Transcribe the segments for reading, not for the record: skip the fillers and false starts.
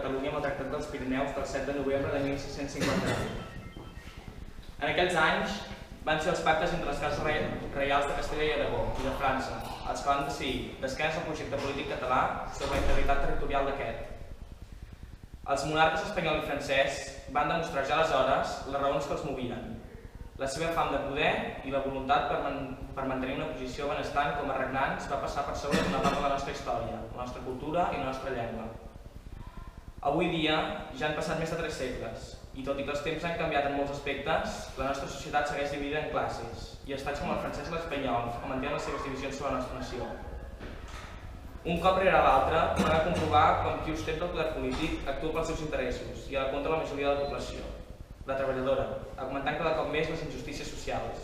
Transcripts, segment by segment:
Catalunya amb el Tractat dels Pirineus del 7 de novembre de 1659. En aquells anys van ser els pactes entre les cases reials de Castella i Aragó i de França els que van decidir d'esquenes al projecte polític català sobre la integritat territorial d'aquest. Els monarques espanyol i francès van demostrar ja aleshores les raons que els movien, la seva fam de poder i la voluntat per mantenir una posició benestant com a regnants va passar per sobre d'una part de la nostra història, la nostra cultura i la nostra llengua. Avui dia ja han passat més de 3 segles i tot i que els temps han canviat en molts aspectes, la nostra societat segueix dividida en classes i estats com el francès i l'espanyol que mantenen les seves divisions sobre la nostra nació. Un cop rere l'altre, podem comprovar com qui ostenta el poder polític actua pels seus interessos i a la contra la majoria de la població, la treballadora, augmentant cada cop més les injustícies socials.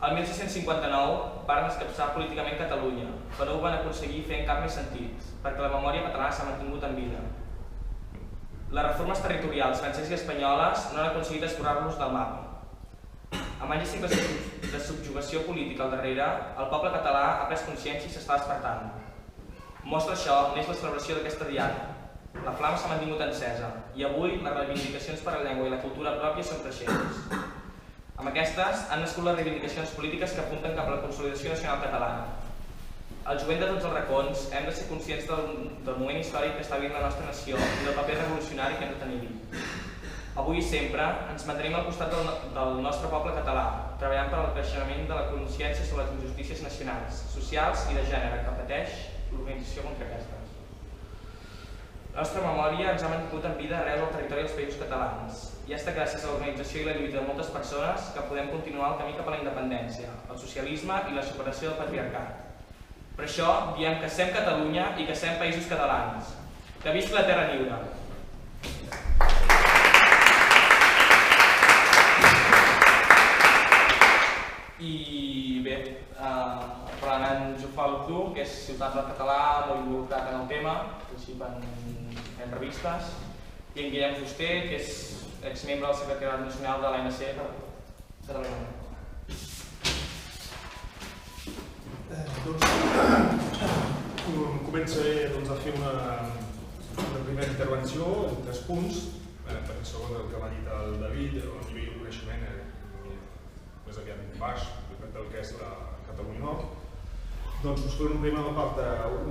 El 1659 van escapçar políticament Catalunya, però no ho van aconseguir fer en cap més sentit, perquè la memòria catalana s'ha mantingut en vida. Les reformes territorials franceses i espanyoles no han aconseguit esborrar-los del mapa. Amb anys i segles de subjugació política al darrere, el poble català ha pres consciència i s'està despertant. Mostra això n'és la celebració d'aquesta diada. La flama s'ha mantingut encesa i avui les reivindicacions per a la llengua i la cultura pròpia són creixents. Amb aquestes han nascut les reivindicacions polítiques que apunten cap a la consolidació nacional catalana. El jovent de tots els racons hem de ser conscients del moment històric que està vivint la nostra nació i del paper revolucionari que hem de tenir-hi. Avui i sempre ens mantenim al costat del nostre poble català, treballant per al creixement de la consciència sobre les injustícies nacionals, socials i de gènere que pateix l'organització contra aquestes. La nostra memòria ens ha mantingut en vida arreu del territori dels països catalans i ha estat gràcies a l'organització i la lluita de moltes persones que podem continuar el camí cap a la independència, el socialisme i la superació del patriarcat. Per això diem que sem Catalunya i que sem països catalans. Que visqui la terra lliure! I bé, parlant en Jofal Octu, que és ciutadà català, molt involucrat en el tema, participa en revistes, i en Guillem Fuster, que és exmembre del Secretariat Nacional de l'ANC de Tarragona. Començaré a fer una primera intervenció en 3 punts, perquè segons el que m'ha dit el David, el nivell de coneixement més aviat baix del que és la Catalunya Nord. Doncs us faré una primera part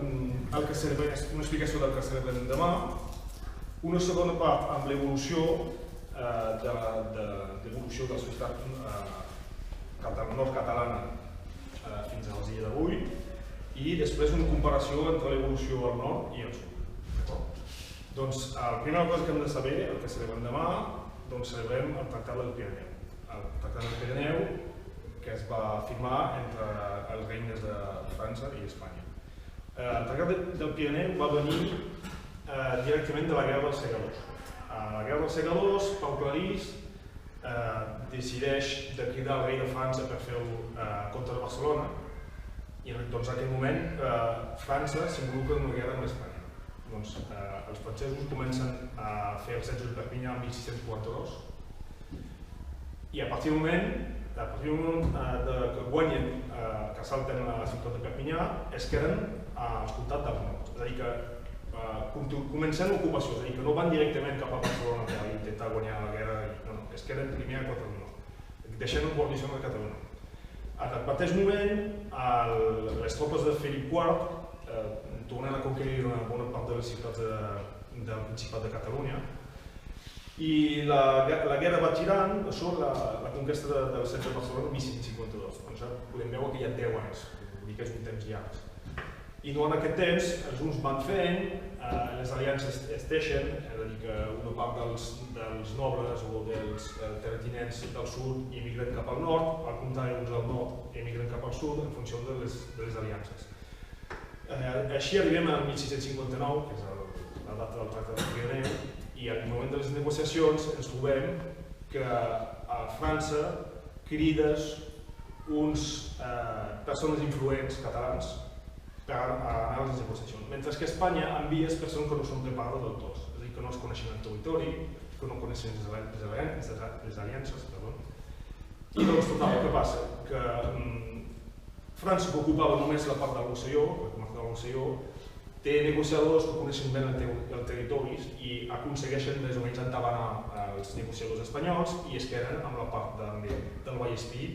una explicació del que celebrem demà, una segona part amb l'evolució de la societat nord-catalana fins a les dies d'avui i després una comparació entre l'evolució al nord i al sud. Doncs la primera cosa que hem de saber, el que celebrem demà, doncs celebrem el Tractat del Pirineu. El Tractat del Pirineu que es va firmar entre els regnes de França i Espanya. El Tractat del Pirineu va venir directament de la Guerra dels Segadors. La Guerra dels Segadors, Pau Clarís, decideix de cridar el rei de França per fer-ho contra Barcelona i doncs en aquell moment França s'involucra en una guerra amb Espanya. Doncs els francesos comencen a fer el setge de Perpinyà en 1642 i a partir del moment que guanyen, que assalten la ciutat de Perpinyà, es queden al comtat del nord. És a dir que comencen l'ocupació, és a dir que no van directament cap a Barcelona per intentar guanyar la guerra, no, es queden primer a Catalunya, deixant una guarnició a Catalunya. En el mateix moment, les tropes de Felip IV tornen a conquerir una bona part de les ciutats del Principat de Catalunya i la guerra va girant sobre la conquesta del setge de Barcelona en 1652. Doncs podem veure que hi ha 10 anys, vull dir que és un temps llarg. I durant aquest temps els uns van fent, les aliances es teixen, és a dir que una part dels nobles o dels terratinents del sud emigren cap al nord, al contrari uns del nord emigren cap al sud en funció de les aliances. Així arribem al 1659, que és la data del Tractat del Pirineu, i al moment de les negociacions ens trobem que a França crides uns persones influents catalans per anar a les negociacions, mentre que Espanya envia persones que no són preparades del tot, és a dir, que no es coneixen el territori, que no coneixen les aliances, i doncs total, què passa? Que França que ocupava només la part del Rosselló, la comarca del Rosselló, té negociadors que coneixen bé el territori i aconsegueixen més o menys entabanar els negociadors espanyols i es queden amb la part del Vallespí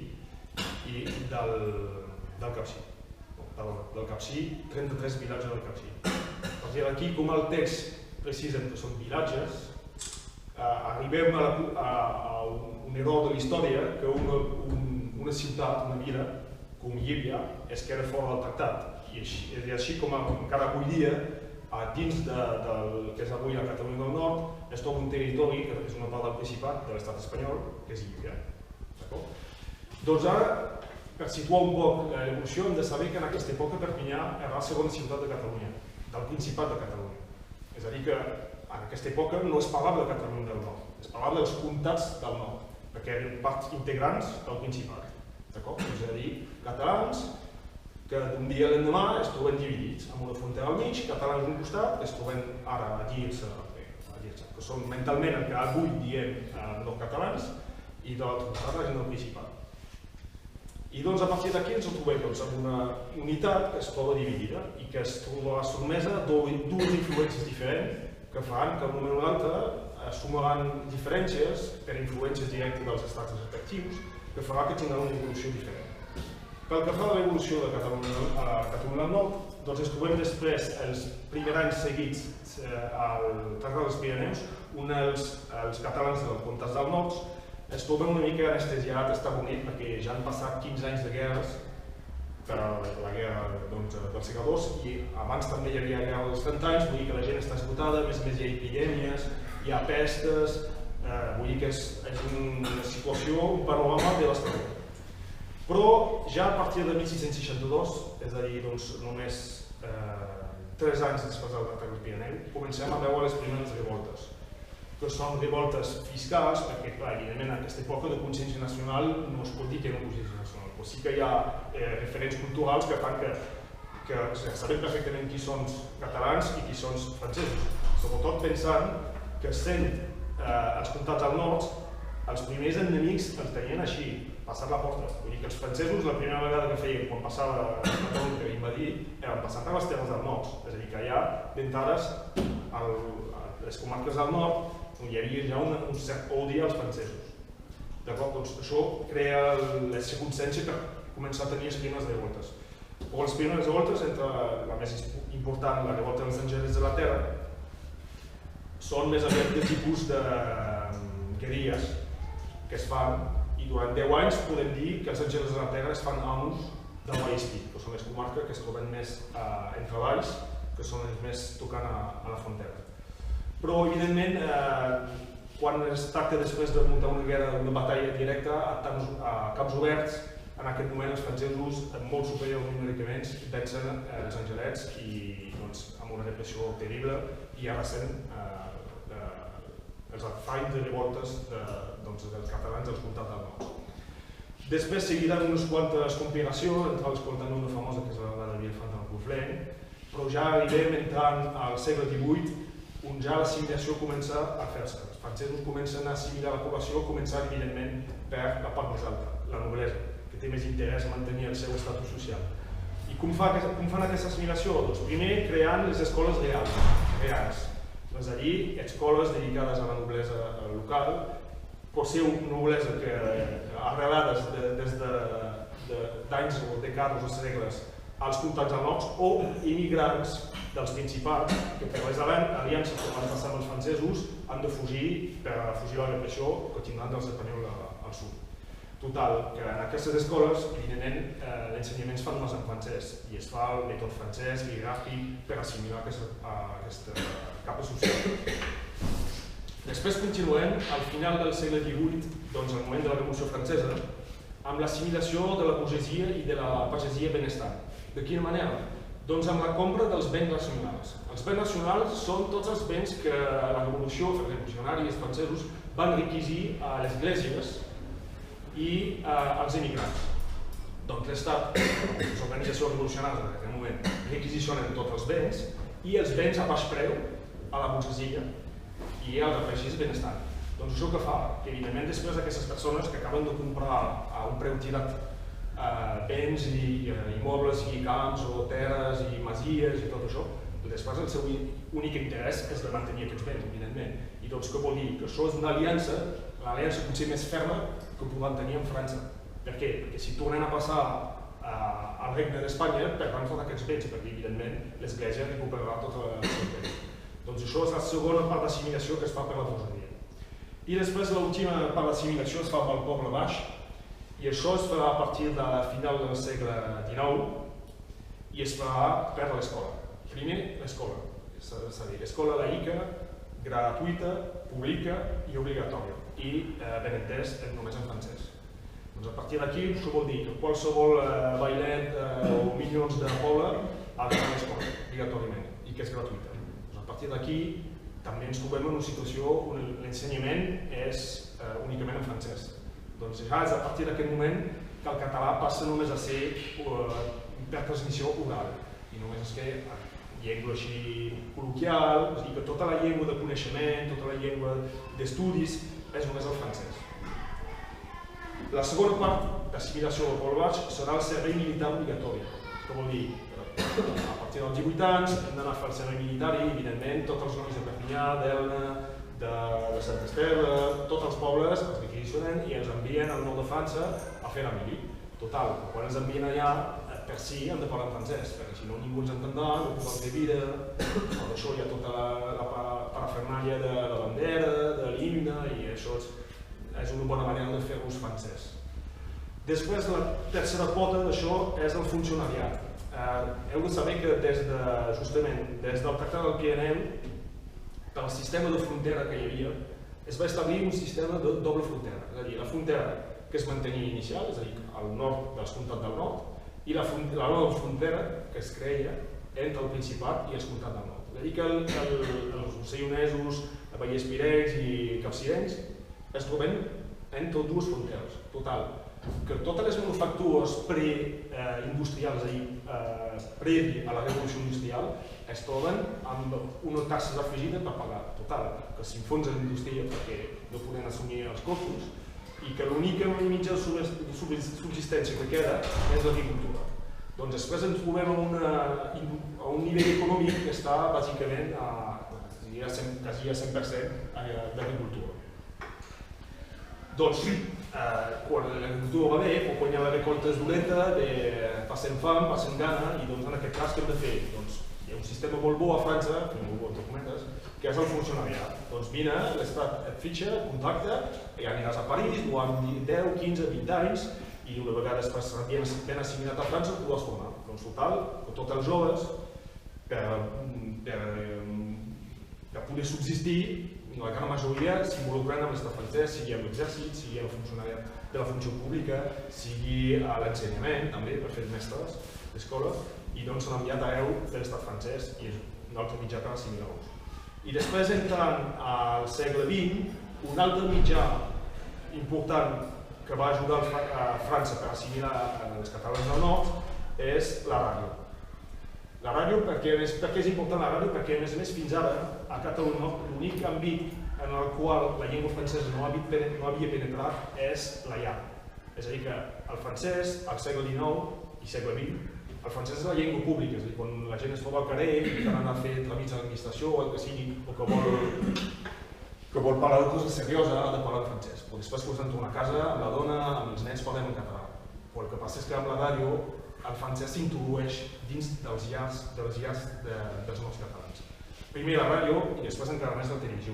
i del Capcir. Del Capcir, 33 vilatges del Capcir. A partir d'aquí, com el text precisen que són vilatges, arribem a un error de la història que una ciutat, una vila, com Llívia, es queda fora del tractat. I així com encara avui dia, dins del que és avui la Catalunya del Nord, es troba un territori que és una part del Principat de l'estat espanyol, que és Llívia. Doncs ara, per situar un poc l'evolució, hem de saber que en aquesta època Perpinyà era la segona ciutat de Catalunya, del Principat de Catalunya. És a dir, que en aquesta època no es parlava de Catalunya del Nord, es parlava dels comtats del Nord, perquè eren parts integrants del Principat. És a dir, catalans que d'un dia a l'endemà es troben dividits, amb una frontera al mig, catalans d'un costat, que es troben ara a dir-se, que són mentalment el que avui diem nord-catalans, i de l'altre costat la gent del Principat. I doncs a partir d'aquí ens trobem amb una unitat que es troba dividida i que es troba sotmesa a dues influències diferents que faran que en un moment o l'altre es sumaran diferències per influències directes dels estats respectius que farà que tinguin una evolució diferent. Pel que fa a l'evolució de Catalunya del Nord, doncs ens trobem després els primers anys seguits al Tractat dels Pirineus, on els catalans dels comtats del Nord es troben una mica anestesiats, estabornits, perquè ja han passat 15 anys de guerres, per la guerra del segle II, i abans també hi havia la guerra dels 30 anys, vull dir que la gent està esgotada, a més hi ha epidèmies, hi ha pestes, vull dir que és una situació, un panorama devastador. Però ja a partir de 1662, és a dir, només 3 anys després del Tractat del Pirineu, comencem a veure les primeres revoltes, que són revoltes fiscals, perquè, clar, evidentment, en aquesta època de consciència nacional no es pot dir que hi ha una consciència nacional, però sí que hi ha referents culturals que fan que sabem perfectament qui són catalans i qui són francesos, sobretot pensant que sent els comtats del nord, els primers enemics els tenien així, passant la porta. Vull dir que els francesos la primera vegada que feien quan passava Catalunya per invadir eren passant per les terres del nord, és a dir, que allà d'entrades les comarques del nord hi havia ja un cert odi als francesos. Doncs això crea la circumstància que comença a tenir les primeres revoltes. Però les primeres revoltes, entre la més important, la revolta dels Angelets de la Terra, són més aviat de tipus de guerrilles que es fan, i durant 10 anys podem dir que els Angelets de la Terra es fan amos del Vallespí, que són les comarques que es troben més entre valls, que són els més tocant a la frontera. Però, evidentment, quan es tracta després de muntar una guerra, una batalla directa a camps oberts, en aquest moment els francesos, molt superiors numèricament, vencen els Angelets i amb una repressió terrible i arrasen els afaigs de revoltes dels catalans dels comtats del nord. Després seguiran unes quantes compilacions, entre les quals també una famosa que és la de Vilafranca del Conflent, però ja arribem entrant al segle XVIII, on ja l'assimilació comença a fer-se. Els francesos comencen a assimilar la població, començant evidentment per la part més alta, la noblesa, que té més interès a mantenir el seu estatus social. I com fan aquesta assimilació? Doncs primer creant les escoles reals. És a dir, escoles dedicades a la noblesa local, pot ser una noblesa que arrelades des d'anys o dècades o segles als comtats del nord o immigrants dels principats que per les aliances que van passar amb els francesos han de fugir per fugir la repressió que tindran dels espanyols al sud. Total, que en aquestes escoles, evidentment, l'ensenyament es fa només en francès i es fa el mètode francès, gràfic, per assimilar aquesta capa social. Després continuem, al final del segle XVIII, doncs al moment de la Revolució Francesa, amb l'assimilació de la burgesia i de la pagesia benestant. De quina manera? Doncs amb la compra dels béns nacionals. Els béns nacionals són tots els béns que la Revolució, els revolucionaris francesos, van requisir a les esglésies i als emigrants. Doncs l'Estat, les organitzacions revolucionàries en aquest moment, requisicionen tots els béns i els béns a baix preu a la burgesia i als afegits benestant. Doncs això que fa? Que evidentment després aquestes persones que acaben de comprar a un preu tirat béns i immobles i camps o terres i masies i tot això, Després el seu únic interès és de mantenir aquests béns, evidentment. I doncs què vol dir? Que això és una aliança, l'aliança potser més ferma que podran tenir amb França. Per què? Perquè si tornen a passar al regne d'Espanya, perdran tots aquests béns, perquè evidentment l'Església recuperarà tots els béns. Doncs això és la segona part d'assimilació que es fa per la bourgeoisie. I després l'última part d'assimilació es fa amb el poble baix, i això es farà a partir de la final del segle XIX i es farà per l'escola. Primer, l'escola, és a dir, l'escola laica, gratuïta, pública i obligatòria, i ben entès només en francès. Doncs a partir d'aquí, això vol dir que qualsevol bailet o milions de poble ha d'anar a l'escola, obligatòriament, i que és gratuïta. Doncs a partir d'aquí, també ens trobem en una situació on l'ensenyament és únicament en francès. Doncs ja és a partir d'aquest moment que el català passa només a ser per transmissió oral, i només es que llengua així col·loquial, i que tota la llengua de coneixement, tota la llengua d'estudis és només el francès. La segona part d'assimilació del poble baix serà el servei militar obligatori. Què vol dir? A partir dels 18 anys hem d'anar a fer el servei militar i, evidentment, tots els nois de Perpinyà, d'Elna, de Sant Esteve, tots els pobles els requisicionen i els envien al nord de França a fer la mili. Total, quan els envien allà, per si han de parlar en francès, perquè si no ningú ens entendrà, no podran fer vida, per això hi ha tota la parafernàlia de la bandera, de l'himne, i això és una bona manera de fer-los francès. Després, la tercera pota d'això és el funcionariat. Heu de saber que justament des del Tractat del Pirineu, pel sistema de frontera que hi havia, es va establir un sistema de doble frontera, és a dir, la frontera que es mantenia inicial, és a dir, al nord del Comtat del Nord, i la nova frontera que es creia entre el Principat i el Comtat del Nord. És a dir, que els rossellonnesos, vallespirencs i capcirencs es troben entre dues fronteres. Total, que totes les manufactures preindustrials, és a dir, previ a la revolució industrial, es troben amb unes taxes afegides per pagar. Total, que s'enfonsa la indústria perquè no poden assumir els costos i que l'única mitja de subsistència que queda és l'agricultura. Doncs després ens trobem a un nivell econòmic que està bàsicament quasi a 100% d'agricultura. Doncs quan l'agricultura va bé, quan hi ha la recolta és dolenta, passem fam, passem gana, i en aquest cas què hem de fer? Hi ha un sistema molt bo a França, que és el funcionariat. Doncs vine, l'Estat et fitxa, et contacta, i aniràs a París, durant 10, 15, 20 anys, i una vegada estàs ben assimilat a França, podràs tornar. Doncs total, tots els joves, per poder subsistir, la gran majoria s'involucren amb l'estat francès, sigui amb l'exèrcit, sigui amb el funcionariat de la funció pública, sigui a l'ensenyament, també, per fer mestres d'escola, i doncs s'han enviat arreu de l'estat francès i és un altre mitjà per assimilar-los. I després, entrant al segle XX, un altre mitjà important que va ajudar a França per assimilar els catalans del nord és la ràdio. La ràdio, per què és important la ràdio? Perquè, a més, fins ara, a Catalunya, l'únic àmbit en el qual la llengua francesa no havia penetrat és la llar. És a dir, que el francès, al segle XIX i segle XX, el francès és la llengua pública, és a dir, quan la gent es troba al carrer i que han de fer tràmits a l'administració o el que sigui, o que vol parlar de coses serioses, ha de parlar en francès. Però després, quan s'entra a casa, amb la dona, amb els nens, parlem en català. Però el que passa és que amb la ràdio el francès s'introdueix dins dels llars dels nostres catalans. Primer la ràdio i després encara més la televisió.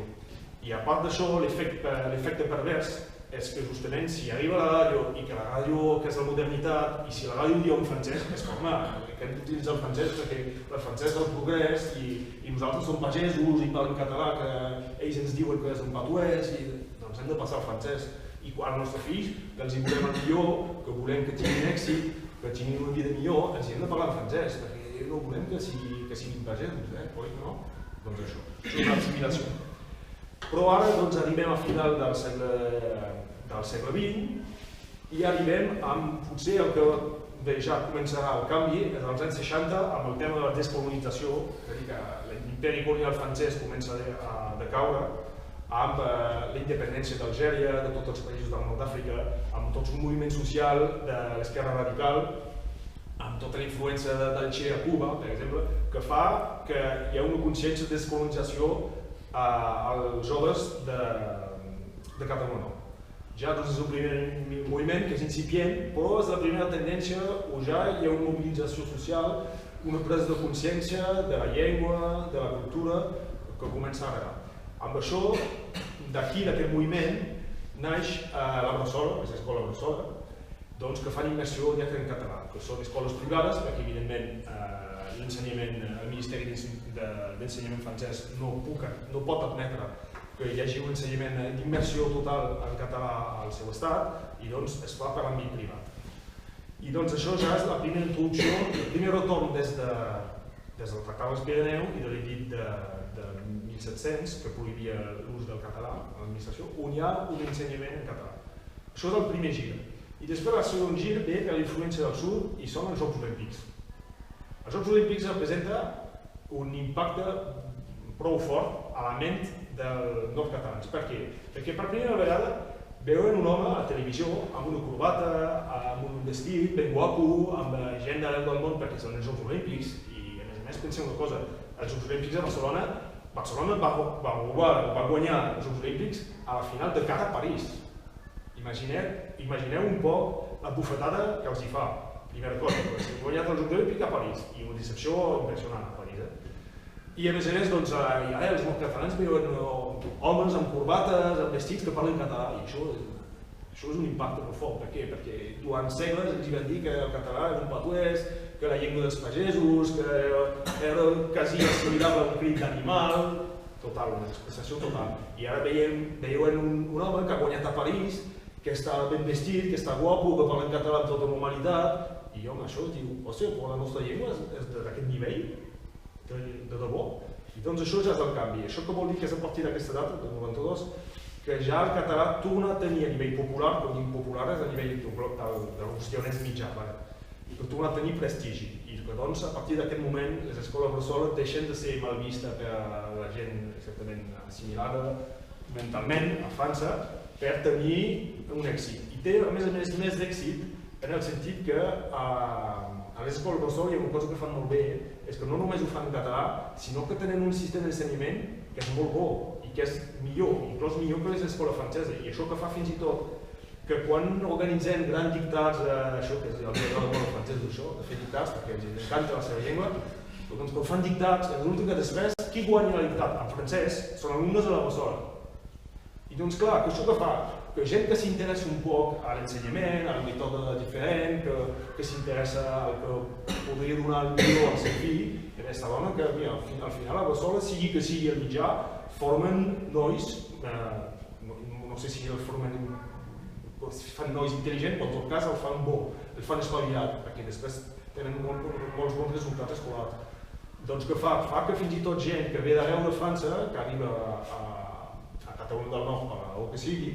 I a part d'això, l'efecte pervers és que justament si arriba la ràdio i que la ràdio, que és la modernitat, i si la ràdio diu en francès, és normal, que hem d'utilitzar el francès perquè el francès és el progrés i nosaltres som pagesos i parlem català, que ells ens diuen que és un patuès, i doncs hem de passar al francès. I quan els nostres fills, que els hi volem el millor, que volem que tinguin èxit, que tinguin una vida millor, els hi hem de parlar en francès, perquè no volem que siguin pagesos, oi? Doncs això, és una assimilació. Però ara arribem al final del segle XX i arribem amb potser el que ja començarà el canvi és als anys 60 amb el tema de la descolonització, és a dir, que l'imperi colonial francès comença a decaure amb la independència d'Algèria, de tots els països del nord d'Àfrica, amb tot un moviment social de l'esquerra radical amb tota la influència del Che a Cuba, per exemple, que fa que hi ha una consciència de descolonització als joves de Catalunya. Ja doncs, és un primer moviment que és incipient, però és la primera tendència on ja hi ha una mobilització social, una presa de consciència de la llengua, de la cultura, que comença a arribar. Amb això, d'aquí, d'aquest moviment, naix la Bressola, aquesta escola Bressola, doncs, que fan immersió lletra en català, que són escoles privades, perquè evidentment l'ensenyament, el Ministeri d'Ensenyament francès no pot admetre que hi hagi un ensenyament d'immersió total en català al seu estat i doncs es fa per l'àmbit privat. I doncs això ja és la primera introducció, el primer retorn des del Tractat dels Pirineu i de l'edit de 1700, que prohibia l'ús del català a l'administració, on hi ha un ensenyament en català. Això és el primer gir. I després el segon gir ve per la influència del sud i són els Jocs Olímpics. Els Jocs Olímpics representen un impacte prou fort a la ment dels nord-catalans. Per què? Perquè per primera vegada veuen un home a la televisió amb una corbata, amb un vestit ben guapo, amb gent d'arreu del món perquè són els Jocs Olímpics i a més pensem una cosa, els Jocs Olímpics a Barcelona va guanyar els Jocs Olímpics a la final de cara a París. Imagineu un poc la bufetada que els hi fa. Primera cosa, han guanyat els Jocs Olímpics a París i una decepció impressionant a París. I a més, doncs, els nord-catalans veuen homes amb corbates, amb vestits que parlen català, i això és un impacte molt fort. Per què? Perquè durant segles ens van dir que el català era un patuès, que la llengua dels pagesos, que era quasi assimilable a un crit d'animal, total, una expressació total. I ara veuen un home que ha guanyat a París, que està ben vestit, que està guapo, que parla en català amb tota normalitat, i home, això diu, hòstia, però la nostra llengua és d'aquest nivell, de debò. I doncs això ja és el canvi. Això que vol dir que és a partir d'aquesta data, del 92, que ja el català torna a tenir a nivell popular, quan dic popular és a nivell del qüestioners mitjà, i que torna a tenir prestigi. I que doncs a partir d'aquest moment les escoles Bressola deixen de ser mal vista per la gent exactament assimilada mentalment a França per tenir un èxit. I té a més més d'èxit en el sentit que a les escoles Bressola hi ha una cosa que fan molt bé, és que no només ho fan en català, sinó que tenen un sistema d'ensenyament que és molt bo i que és millor, inclús millor que les escoles franceses. I això que fa fins i tot que quan organitzem grans dictats, això que és el que agrada molt als francesos, això, de fer dictats, perquè els encanta la seva llengua, doncs quan fan dictats, resulta que després qui guanya el dictat en francès són alumnes de la Bressola. I doncs clar, que això que fa? Que gent que s'interessa un poc a l'ensenyament, a la mètode diferent, que s'interessa al que podria donar el millor al seu fill, aquesta dona que al final a Bressola, sigui que sigui el mitjà, formen nois, no sé si els fan nois intel·ligents, però en tot cas el fan bo, el fan espavilat, perquè després tenen molts bons resultats escolars. Doncs que fa que fins i tot gent que ve d'arreu de França, que arriba a Catalunya del Nord, o que sigui,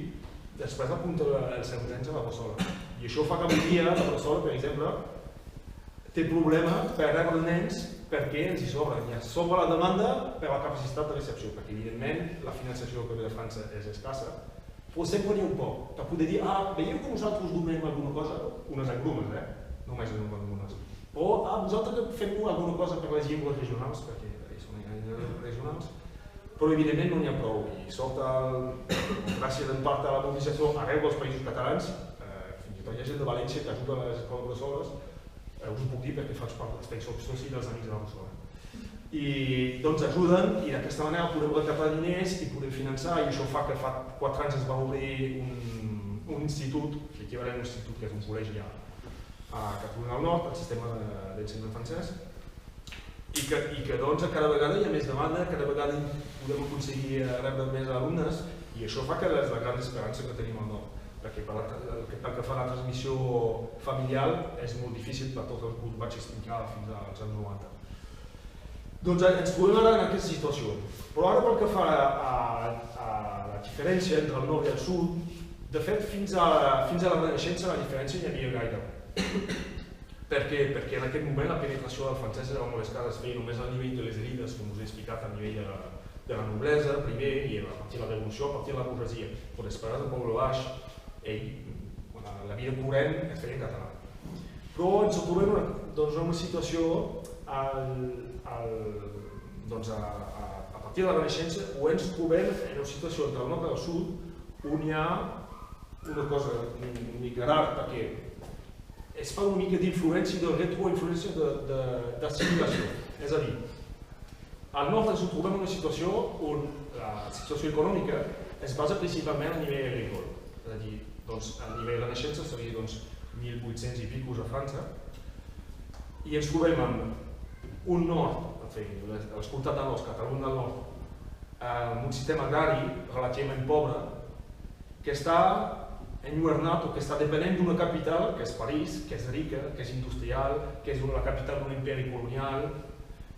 després apunta els seus nens a la Bressola. I això fa que avui dia la Bressola, per exemple, té problema per rebre nens perquè ens hi sobren. Ja sobra la demanda per la capacitat de recepció, perquè evidentment la finançació que ve de França és escassa, però sempre n'hi ha un poc. Per poder dir, veieu que nosaltres donem alguna cosa, unes engrumes, només en engrumes. O vosaltres que fem alguna cosa per les llengües regionals, perquè són llengües regionals, però evidentment no n'hi ha prou. I sota, gràcies en part a la mobilització arreu dels països catalans, fins i tot hi ha gent de València que ajuda a les escoles Bressoles, us ho puc dir perquè faig soci dels amics de la Bressola. I doncs ajuden i d'aquesta manera podem recaptar diners i podem finançar, i això fa que fa 4 anys es va obrir un institut, l'equivalent a un institut que és un col·legi a Catalunya del Nord, el sistema d'ensenyament francès, i que doncs cada vegada hi ha més demanda, cada vegada podem aconseguir rebre més alumnes, i això fa que és la gran esperança que tenim al nord, perquè pel que fa a la transmissió familiar és molt difícil per tot el que vaig explicar fins als anys 90. Doncs ens trobem ara en aquesta situació, però ara pel que fa a la diferència entre el nord i el sud, de fet fins a la Renaixença la diferència hi havia gaire. Per què? Perquè en aquest moment la penetració del francès era molt escassa, es feia només a nivell de les elites, com us he explicat, a nivell de la noblesa, primer, i a partir de la revolució, a partir de la burgesia. Però després del poble baix, la vida corrent es feia en català. Però ens trobem en una situació a partir de la Renaixença, o ens trobem en una situació entre el nord i el sud on hi ha una cosa una mica rara, perquè es fa una mica d'influència, de retroinfluència d'assimilació. És a dir, al nord ens trobem en una situació on la situació econòmica es basa principalment a nivell agrícola. És a dir, a nivell de la Renaixença seria 1800 i picos a França, i ens trobem amb un nord, les comunitats del nord, Catalunya del Nord, amb un sistema agrari relativament pobre que està enlluernat o que està depenent d'una capital, que és París, que és rica, que és industrial, que és la capital d'un imperi colonial,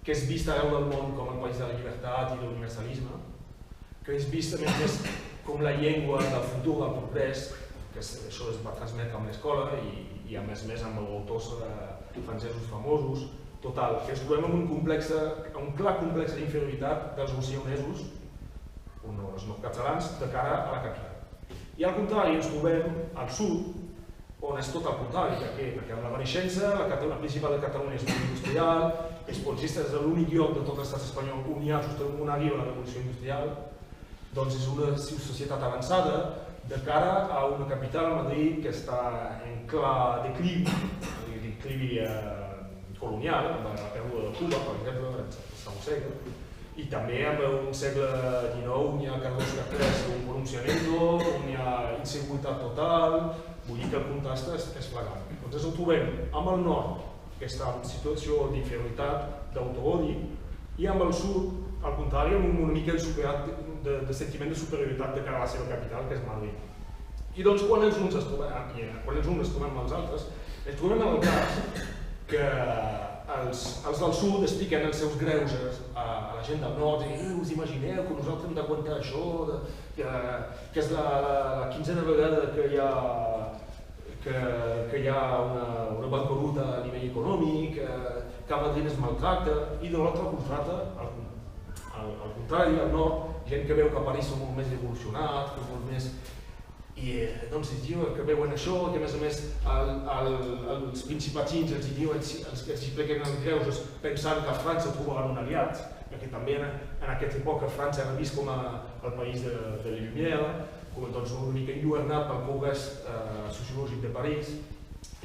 que és vista arreu del món com el país de la llibertat i de l'universalisme, que és vista a més com la llengua del futur, del progrés, que això es va transmetre amb l'escola i a més amb autors francesos famosos. Total, que ens trobem en un clar complex d'inferioritat dels rossinonesos, els nord-catalans, de cara a la capital. I al contrari, ens trobem al sud, on és tot el contrari. Perquè amb la Renaixença, la principal de Catalunya és molt industrial, els policistes és l'únic lloc de tot l'estat espanyol on hi ha justament una guia de la revolució industrial, doncs és una societat avançada de cara a una capital, Madrid, que està en clar declivi colonial, amb la pèrdua de Cuba, per exemple, en el segon segle, i també amb un segle XIX on hi ha Carlos Castells, un pronunciamiento, on hi ha inseguretat total, vull dir que el contrast és flagrant. Doncs ens ho trobem amb el nord, que està en situació d'inferioritat, d'autoodi, i amb el sud, al contrari, amb una mica de sentiment de superioritat de cara a la seva capital, que és Madrid. I doncs quan els uns es trobem amb els altres, ens trobem en el cas que els del sud expliquen els seus greuges a la gent del nord i us imagineu que nosaltres hem d'aguantar això, que és la 15a vegada que hi ha una bancaruta a nivell econòmic, que a Madrid es maltracta, i de l'altre al contrari, al nord, gent que veu que a París són molt més evolucionats, molt més... I doncs es diu que veuen això, que a més els principatins els expliquen els greuges pensant que a França trobaran un aliat, perquè també en aquesta època França era vist com el país de la Lumière, com una mica enlluernat pel progrés sociològic de París,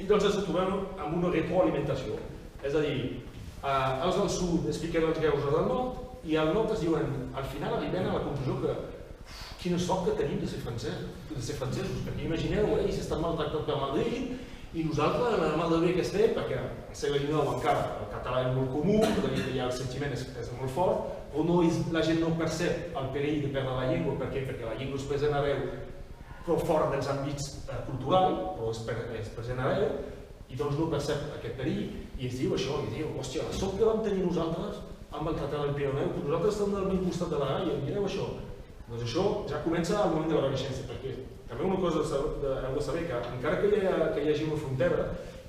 i doncs ens trobem amb una retroalimentació. És a dir, els del sud expliquen els greuges del nord, i al nord es diuen, al final arribem a la conclusió que quina sort que tenim de ser francesos, perquè imagineu, ells estan maltractats per Madrid i nosaltres anem mal de bé que estem, perquè al segle XIX encara el català és molt comú, perquè el sentiment és molt fort, però la gent no percep el perill de perdre la llengua, perquè la llengua és present arreu, però fora dels àmbits culturals, però és present arreu, i doncs no percep aquest perill, i es diu això, hòstia, la sort que vam tenir nosaltres amb el català del Pirineu, que nosaltres estem del ben costat de la Gaia, mireu això. Doncs això ja comença al moment de la Renaixença, perquè també una cosa heu de saber que encara que hi hagi una frontera,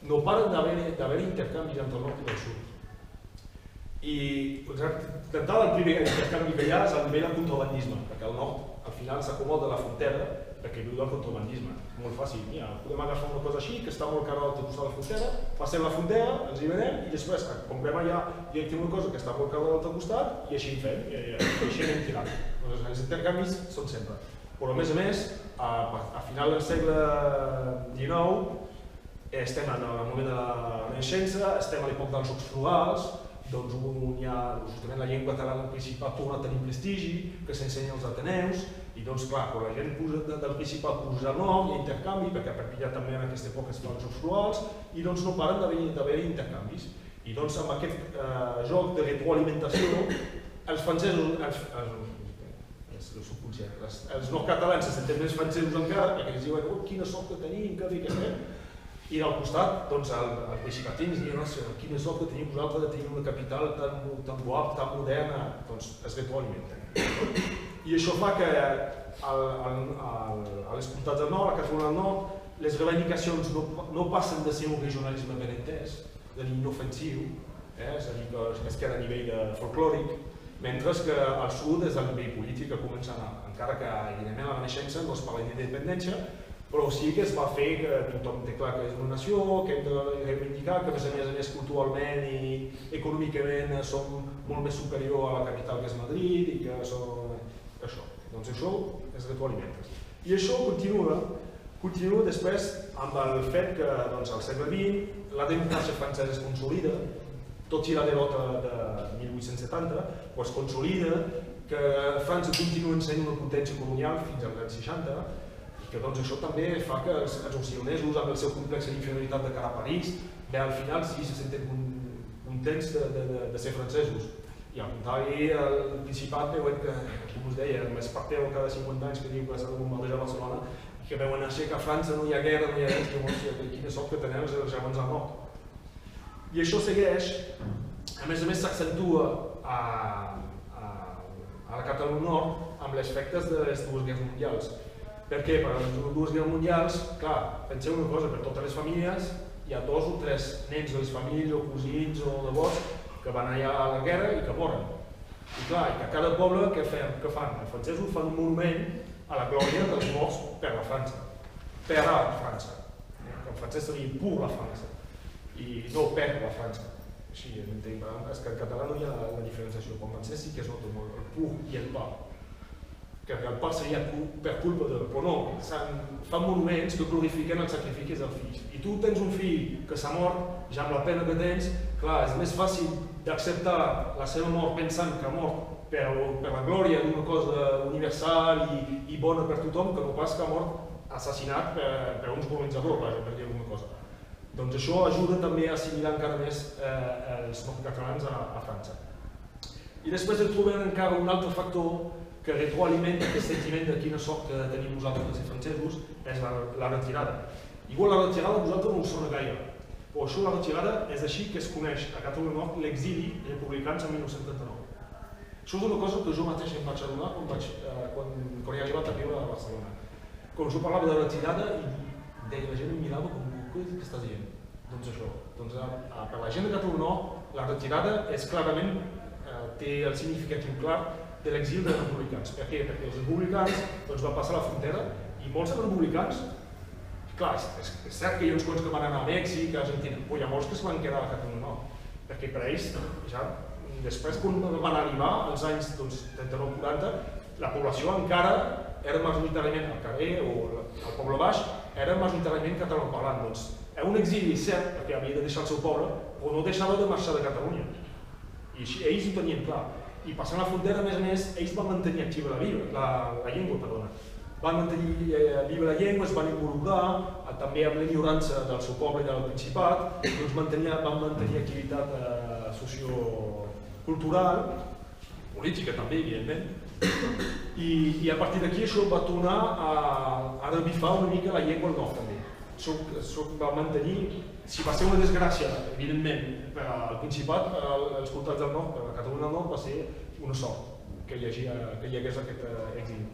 no paren d'haver intercanvis entre el nord i el sud. I d'entrada el primer intercanvi que hi ha és el nivell del contrabandisme, perquè el nord al final s'acomoda a la frontera perquè viu del contrabandisme. És molt fàcil, mira, podem agafar una cosa així que està molt cara a l'altre costat de la frontera, passem la frontera, ens hi venem i després comprem allà directament una cosa que està molt cara a l'altre costat i així en fem, i així anem tirant. Els intercanvis són sempre. Però a més, a final del segle XIX estem en el moment de la Renaixença, estem a l'època dels Jocs Florals, doncs on hi ha justament la llengua catalana principal torna a tenir prestigi, que s'ensenya als Ateneus, i doncs clar, quan la gent del Principat puja al nord, hi ha intercanvi, perquè a Perpinyà també en aquesta època es fan els Jocs Florals, i doncs no paren d'haver-hi intercanvis. I doncs amb aquest joc de retroalimentació, els francesos, els nord-catalans se senten més francesos encara, perquè ens diuen quina sort que tenim, que bé que estem, i al costat, doncs, els principatins diuen quina sort que tenim vosaltres de tenir una capital tan guapa, tan moderna, doncs es retroalimenten. I això fa que a les comunitats del nord, a Catalunya del Nord, les reivindicacions no passen de ser un regionalisme ben entès, de l'inofensiu, és a dir, que es queda a nivell folclòric, mentre que al sud és el nivell polític que comença a anar, encara que evidentment a la Renaixença no es parla d'independència, però sí que es va fer que tothom té clar que és una nació, que hem de reivindicar, que a més culturalment i econòmicament som molt més superior a la capital que és Madrid i que som això. Doncs això es retroalimenta. I això continua després amb el fet que al segle XX la democràcia francesa es consolida, tot i la derrota de 1870, es consolida, que França continua sent una potència colonial fins als anys 60, i que això també fa que els occidentesos, amb el seu complex d'inferioritat de cara a París, al final sí se senten contents de ser francesos. I al contrari, el Principat veuen que, com us deia, només parteu cada 50 anys que diu que s'ha de bombardejar Barcelona, i que veuen així que a França no hi ha guerra, no hi ha res, que quina sort que tenen els germans al nord. I això segueix, a més s'accentua a la Catalunya Nord amb els efectes de les dues guerres mundials. Per què? Per les dues guerres mundials, clar, penseu una cosa, per totes les famílies hi ha 2 o 3 nens de les famílies o cosins o nebots que van allà a la guerra i que moren. I clar, que a cada poble què fan? Els francesos fan un monument a la glòria dels morts per la França. Per a França. En francès seria pour la França. I no per la França. Així, entenc, és que en català no hi ha la diferenciació. En francès sí que es nota molt el pour i el pas. Que el pas seria per culpa de... Però no, fan monuments que glorifiquen els sacrificis dels fills. I tu tens un fill que s'ha mort, ja amb la pena que tens, clar, és més fàcil d'acceptar la seva mort pensant que ha mort per la glòria d'una cosa universal i bona per tothom, que no pas que ha mort assassinat per uns colonitzadors, per dir alguna cosa. Doncs això ajuda també a assimilar encara més els nord-catalans a França. I després trobem encara un altre factor que retroalimenta aquest sentiment de quina sort que tenim nosaltres els francesos, és la retirada. Igual la retirada a vosaltres no us sona gaire, però això la retirada és així que es coneix a Catalunya Nord l'exili republicans en 1939. Això és una cosa que jo mateix em vaig adonar quan he arribat a viure a Barcelona. Quan jo parlava de retirada i deia, la gent em mirava com, què estàs dient? Doncs això. Per la gent de Catalunya Nord, la retirada és clarament, té el significatiu clar de l'exili dels republicans. Per què? Perquè els republicans van passar la frontera i molts republicans, clar, és cert que hi ha uns quants que van anar a Mèxic, a Argentina, però hi ha molts que es van quedar a Catalunya Nord, perquè per ells, ja després quan van arribar, als anys 39-40, la població encara era majoritàriament al carrer o al poble baix, era majoritàriament catalanoparlant. Doncs era un exili cert, perquè havia de deixar el seu poble, però no deixava de marxar de Catalunya. I ells ho tenien clar. I passant la frontera, a més, ells van mantenir activa la llengua. Van mantenir viva la llengua, es van involucrar, també amb l'ignorància del seu poble i del Principat, van mantenir activitat sociocultural, política també, evidentment, i a partir d'aquí això va tornar a revifar una mica la llengua al nord també. Això va mantenir, si va ser una desgràcia, evidentment, per al Principat, els comtats del nord, per a Catalunya del Nord, va ser una sort que hi hagués aquest exili.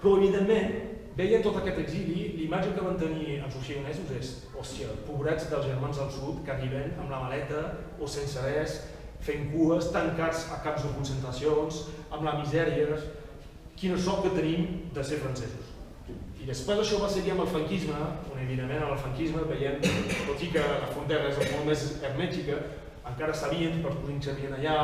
Però, evidentment, veient tot aquest exili, l'imatge que van tenir els occidentesos és, hòstia, pobrets dels germans del sud que arriben amb la maleta o sense res, fent cues, tancats a camps de concentracions, amb la misèria, quina sort que tenim de ser francesos. I després això va seguir amb el franquisme, on evidentment amb el franquisme veiem, tot i que la frontera és molt més hermètica, encara sabien per què s'havien allà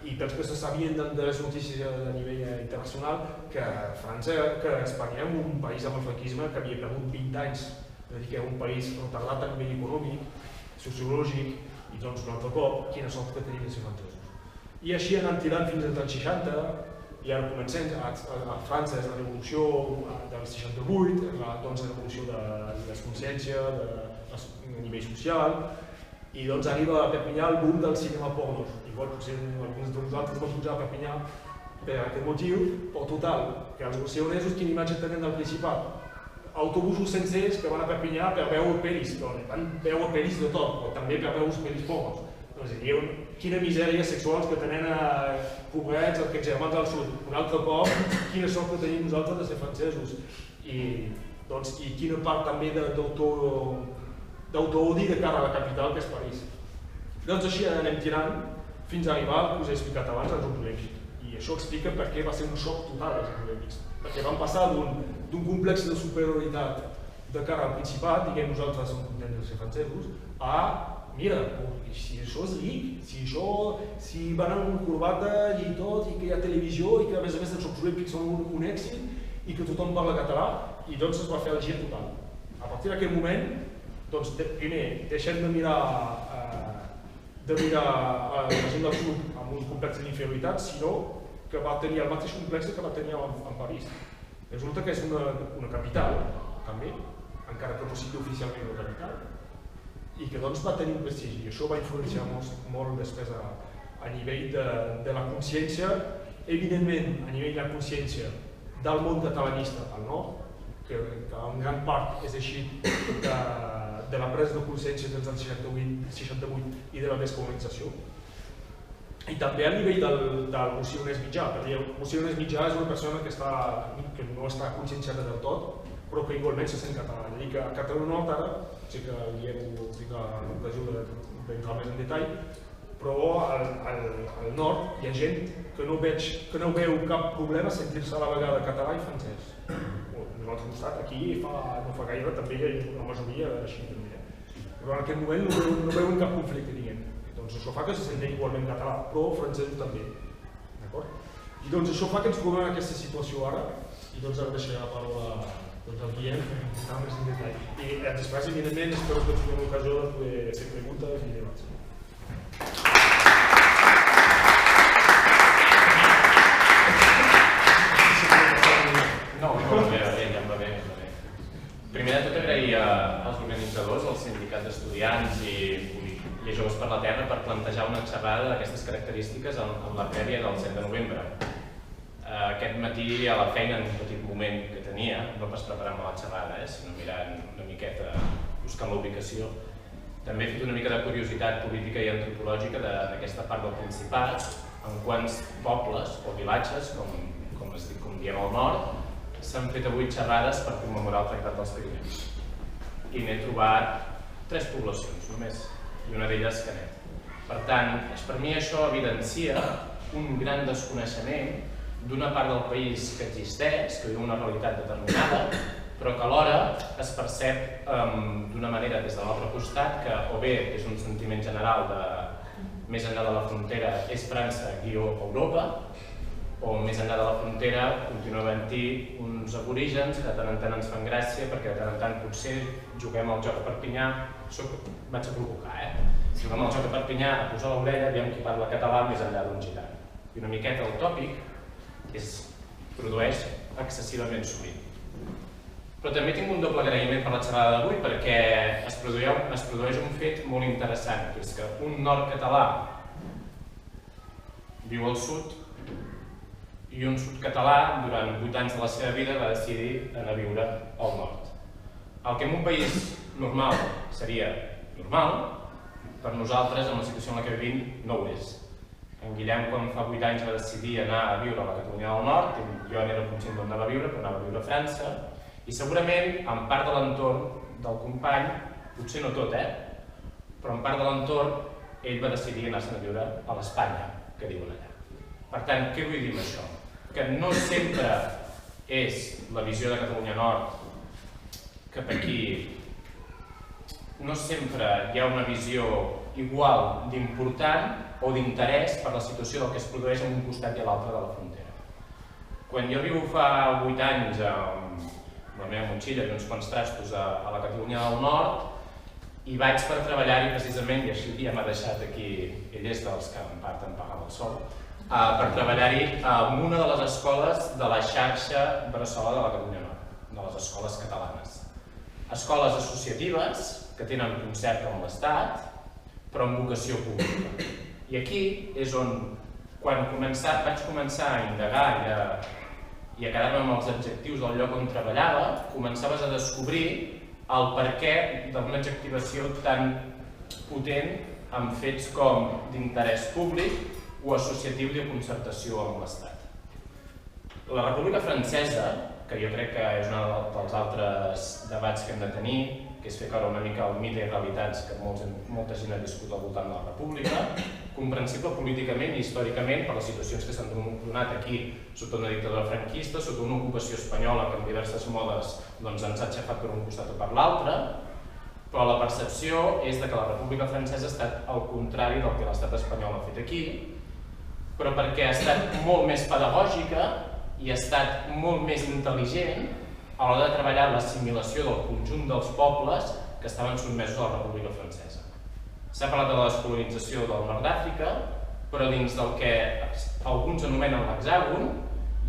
i pels que se sabien de les notícies a nivell internacional que Espanya era un país amb el franquisme que havia perdut 20 anys, és a dir, que era un país retardat a nivell econòmic, sociològic, i doncs un altre cop, quina sort que tenien els francesos. I així han tirant fins als anys 60, i ara comencem, a França és la revolució del 68, la revolució de l'esconsciència a nivell social, i doncs arriba a Perpinyà el boom del cinema porno. Igual potser alguns de nosaltres van pujar a Perpinyà per aquest motiu, però total, que els occidentesos quina imatge tenen del Principat? Autobusos sencers que van a Perpinyà per veure pel·lis, van veure pel·lis de tot, però també per veure pel·lis pornos. Quina misèria sexuals que tenen pobrets aquests germans del sud. Un altre cop, quina sort que tenim nosaltres de ser francesos. I quina part també d'autoodi de cara a la capital, que és París. Doncs així anem tirant fins a arribar al que us he explicat abans, als Jocs Olímpics. I això explica per què va ser un xoc total als Jocs Olímpics. Perquè van passar d'un complex de superioritat de cara al Principat, diguem nosaltres som contents de ser francesos, a mira, si això és ric, si van amb un corbata i tot, i que hi ha televisió i que a més els Jocs Olímpics són un èxit i que tothom parla català, i doncs es va fer el gir total. A partir d'aquell moment, doncs primer, deixem de mirar la gent del club amb un complex d'inferioritat, sinó que va tenir el mateix complex que va tenir en París. Resulta que és una capital, també, encara que no sigui oficialment una capital, i que doncs va tenir un prestigi. I això va influenciar molt després a nivell de la consciència, evidentment a nivell de la consciència del món catalanista al nord, que en gran part és així de la presa de consciència dels anys 68 i de la descolonització. I també a nivell del Mocionés Mitjà, perquè el Mocionés Mitjà és una persona que no està conscienciada del tot, però que igualment se sent català. És a dir, que a Catalunya Nord ara, sé que Guillem ho explica l'ocasió d'entrar més en detall, però al nord hi ha gent que no veu cap problema a sentir-se a la vegada català i francès. A l'altre costat, aquí no fa gaire també hi ha una majoria així també. Però en aquest moment no veuen cap conflicte, diguem. Doncs això fa que se senti igualment català, però francesos també. I doncs això fa que ens trobem en aquesta situació ara, i doncs ara deixaré la paraula al Guillem, que està més en detall. I després, evidentment, espero que tinguem l'ocasió de poder fer preguntes i debats. No, ja em va bé. Primer de tot agrair als organitzadors, al sindicat d'estudiants i Joves per la Terra per plantejar una xerrada d'aquestes característiques en la prèvia del 7 de novembre. Aquest matí a la feina, en un petit moment que tenia, no pas preparant-me la xerrada, sinó mirant una miqueta, buscant la ubicació, també he fet una mica de curiositat política i antropològica d'aquesta part del Principat, en quants pobles o vilatges, com diem al nord, s'han fet avui xerrades per commemorar el Tractat dels Pirineus. I n'he trobat 3 poblacions només, i una d'elles Canet. Per tant, per mi això evidencia un gran desconeixement d'una part del país que existeix, que viu una realitat determinada, però que alhora es percep d'una manera des de l'altre costat que o bé és un sentiment general de més enllà de la frontera és França-Europa, o més enllà de la frontera continua havent-hi uns aborígens que de tant en tant ens fan gràcia perquè de tant en tant potser juguem al joc a Perpinyà, vaig a provocar, juguem al joc a Perpinyà a posar l'orella, aviam qui parla català més enllà d'un gitano. I una miqueta el tòpic es produeix excessivament sovint. Però també tinc un doble agraïment per la xerrada d'avui perquè es produeix un fet molt interessant, que és que un nord català viu al sud i un sud català durant 8 anys de la seva vida va decidir anar a viure al nord. El que en un país normal seria normal, per nosaltres, en la situació en la que vivim, no ho és. En Guillem, quan fa 8 anys va decidir anar a viure a la Catalunya del Nord, jo n'era conscient d'on anava a viure, però anava a viure a França, i segurament, en part de l'entorn del company, potser no tot, però en part de l'entorn, ell va decidir anar-se'n a viure a l'Espanya, que diuen allà. Per tant, què vull dir amb això? Que no sempre és la visió de Catalunya Nord cap aquí, no sempre hi ha una visió igual d'important o d'interès per la situació del que es produeix en un costat i a l'altre de la frontera. Quan jo viu fa 8 anys amb la meva motxilla i uns quants trastos a la Catalunya del Nord i vaig per treballar-hi precisament, i així ja m'ha deixat aquí, ell és dels que en part em pagava el sol, per treballar-hi en una de les escoles de la xarxa Bressola de la Catalunya Nord, de les escoles catalanes. Escoles associatives que tenen concert amb l'Estat, però amb vocació pública. I aquí és on, quan vaig començar a indagar i a quedar-me amb els adjectius del lloc on treballava, començaves a descobrir el perquè d'una adjectivació tan potent amb fets com d'interès públic o associatiu de concertació amb l'Estat. La República Francesa, que jo crec que és un dels altres debats que hem de tenir, que és fer caure una mica el mite i realitats que molta gent ha viscut al voltant de la República, comprensible políticament i històricament per les situacions que s'han donat aquí sota una dictadura franquista, sota una ocupació espanyola que en diverses modes ens ha aixafat per un costat o per l'altre, però la percepció és que la República Francesa ha estat al contrari del que l'estat espanyol ha fet aquí, però perquè ha estat molt més pedagògica i ha estat molt més intel·ligent a l'hora de treballar l'assimilació del conjunt dels pobles que estaven sotmesos a la República Francesa. S'ha parlat de la descolonització del nord d'Àfrica, però dins del que alguns anomenen l'hexàgon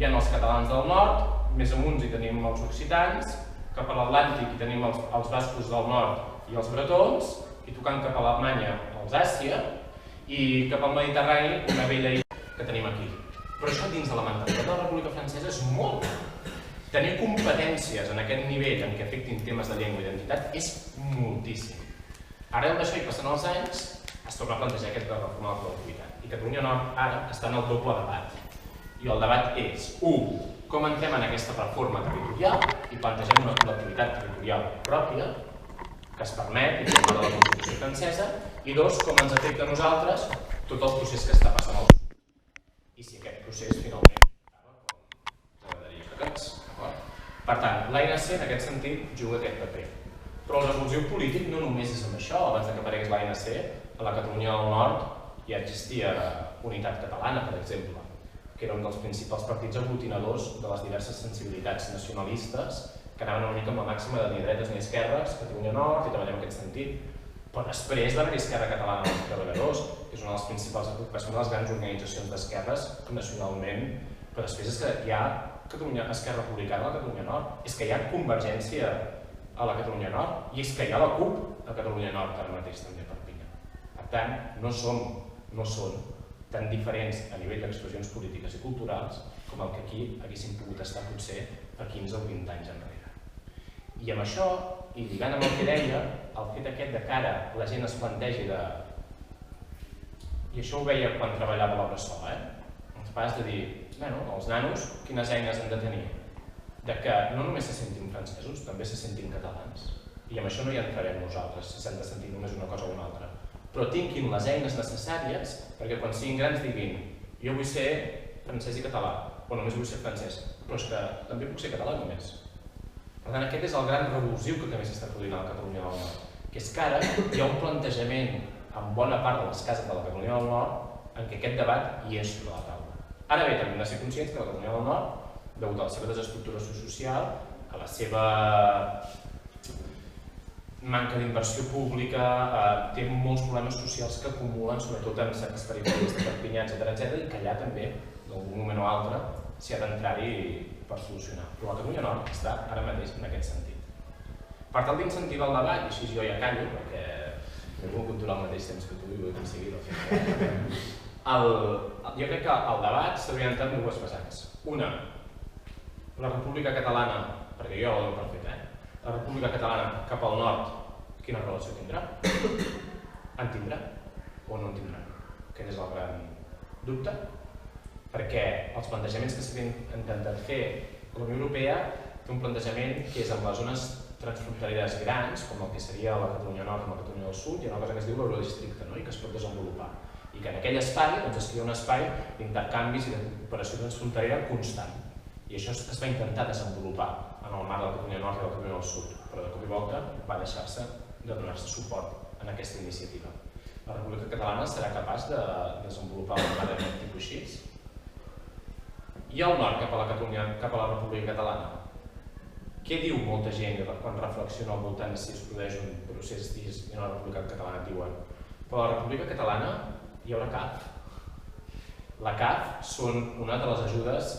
hi ha els catalans del nord, més amunt hi tenim els occitans, cap a l'Atlàntic hi tenim els bascos del nord i els bretons, i tocant cap a l'Alemanya els Àsia, i cap al Mediterrani una vella illa que tenim aquí. Però això dins de la mentalitat de la República Francesa és molt. Tenir competències en aquest nivell en què afectin temes de llengua i identitat és moltíssim. Arrel d'això i passant els anys, es torna a plantejar aquest de reformar la col·lectivitat. I Catalunya Nord ara està en el doble debat. I el debat és, 1. Com entrem en aquesta reforma territorial i plantegem una col·lectivitat territorial pròpia que es permet i que de la Constitució francesa, i 2. Com ens afecta a nosaltres tot el procés que està passant al sud. I si aquest procés finalment acaba com m'agradaria que acabés. Per tant, l'ANC en aquest sentit juga aquest paper. Però el revulsiu polític no només és amb això. Abans que aparegués l'ANC, a la Catalunya del Nord ja existia Unitat Catalana, per exemple, que era un dels principals partits aglutinadors de les diverses sensibilitats nacionalistes que anaven una mica amb la màxima de ni dretes ni esquerres, Catalunya Nord, i treballem en aquest sentit. Però després va haver-hi Esquerra Catalana dels Treballadors, que és una de les principals, va ser una de les grans organitzacions d'esquerres nacionalment, però després és que hi ha Esquerra Republicana a la Catalunya Nord, és que hi ha Convergència a la Catalunya Nord, i és que hi ha la CUP a Catalunya Nord ara mateix també per Pinya. Per tant, no són tan diferents a nivell d'expressions polítiques i culturals com el que aquí haguéssim pogut estar potser fa 15 o 20 anys enrere. I amb això, i lligant amb el que deia, el fet aquest de cara la gent es plantegi de... I això ho veia quan treballava a l'obra sola, els pares de dir, bueno, els nanos, quines eines han de tenir? De que no només se sentin francesos, també se sentin catalans. I amb això no hi entrarem nosaltres, si s'han de sentir només una cosa o una altra. Però tinguin les eines necessàries perquè quan siguin grans diguin jo vull ser francès i català, o només vull ser francès, però és que també puc ser català només. Per tant, aquest és el gran revulsiu que també s'està produint a la Catalunya del Nord, que és que ara hi ha un plantejament en bona part de les cases de la Catalunya del Nord en què aquest debat hi és sobre la taula. Ara bé, també hem de ser conscients que la Catalunya del Nord, degut a la seva desestructuració social, a la seva manca d'inversió pública, té molts problemes socials que acumulen, sobretot en certes perifèries de Perpinyà, etc., i que allà també, d'algun moment o altre, s'hi ha d'entrar-hi per solucionar. Però la Catalunya Nord està ara mateix en aquest sentit. Per tal d'incentivar el debat, i així jo ja callo, perquè no he volgut durar al mateix temps que tu i ho he aconseguit, jo crec que el debat s'ha orientat en dues vessants. Una, la República Catalana, perquè jo ho dono per fet, la República Catalana cap al nord, quina relació tindrà? En tindrà o no en tindrà? Aquest és el gran dubte, perquè els plantejaments que s'havien intentat fer la Unió Europea té un plantejament que és en les zones transfrontereres grans, com el que seria la Catalunya Nord o la Catalunya del Sud, hi ha una cosa que es diu l'eurodistricte, i que es pot desenvolupar. I que en aquell espai es crea un espai d'intercanvis i de cooperació transfronterera constant. I això es va intentar desenvolupar en el marc de la Catalunya Nord i la Catalunya del Sud, però de cop i volta va deixar-se de donar-se suport en aquesta iniciativa. La República Catalana serà capaç de desenvolupar un marc de tipus així? I al nord, cap a la Catalunya, cap a la República Catalana, què diu molta gent quan reflexiona al voltant si es produeix un procés dins de la República Catalana? Diuen, però a la República Catalana hi haurà CAF. La CAF són una de les ajudes,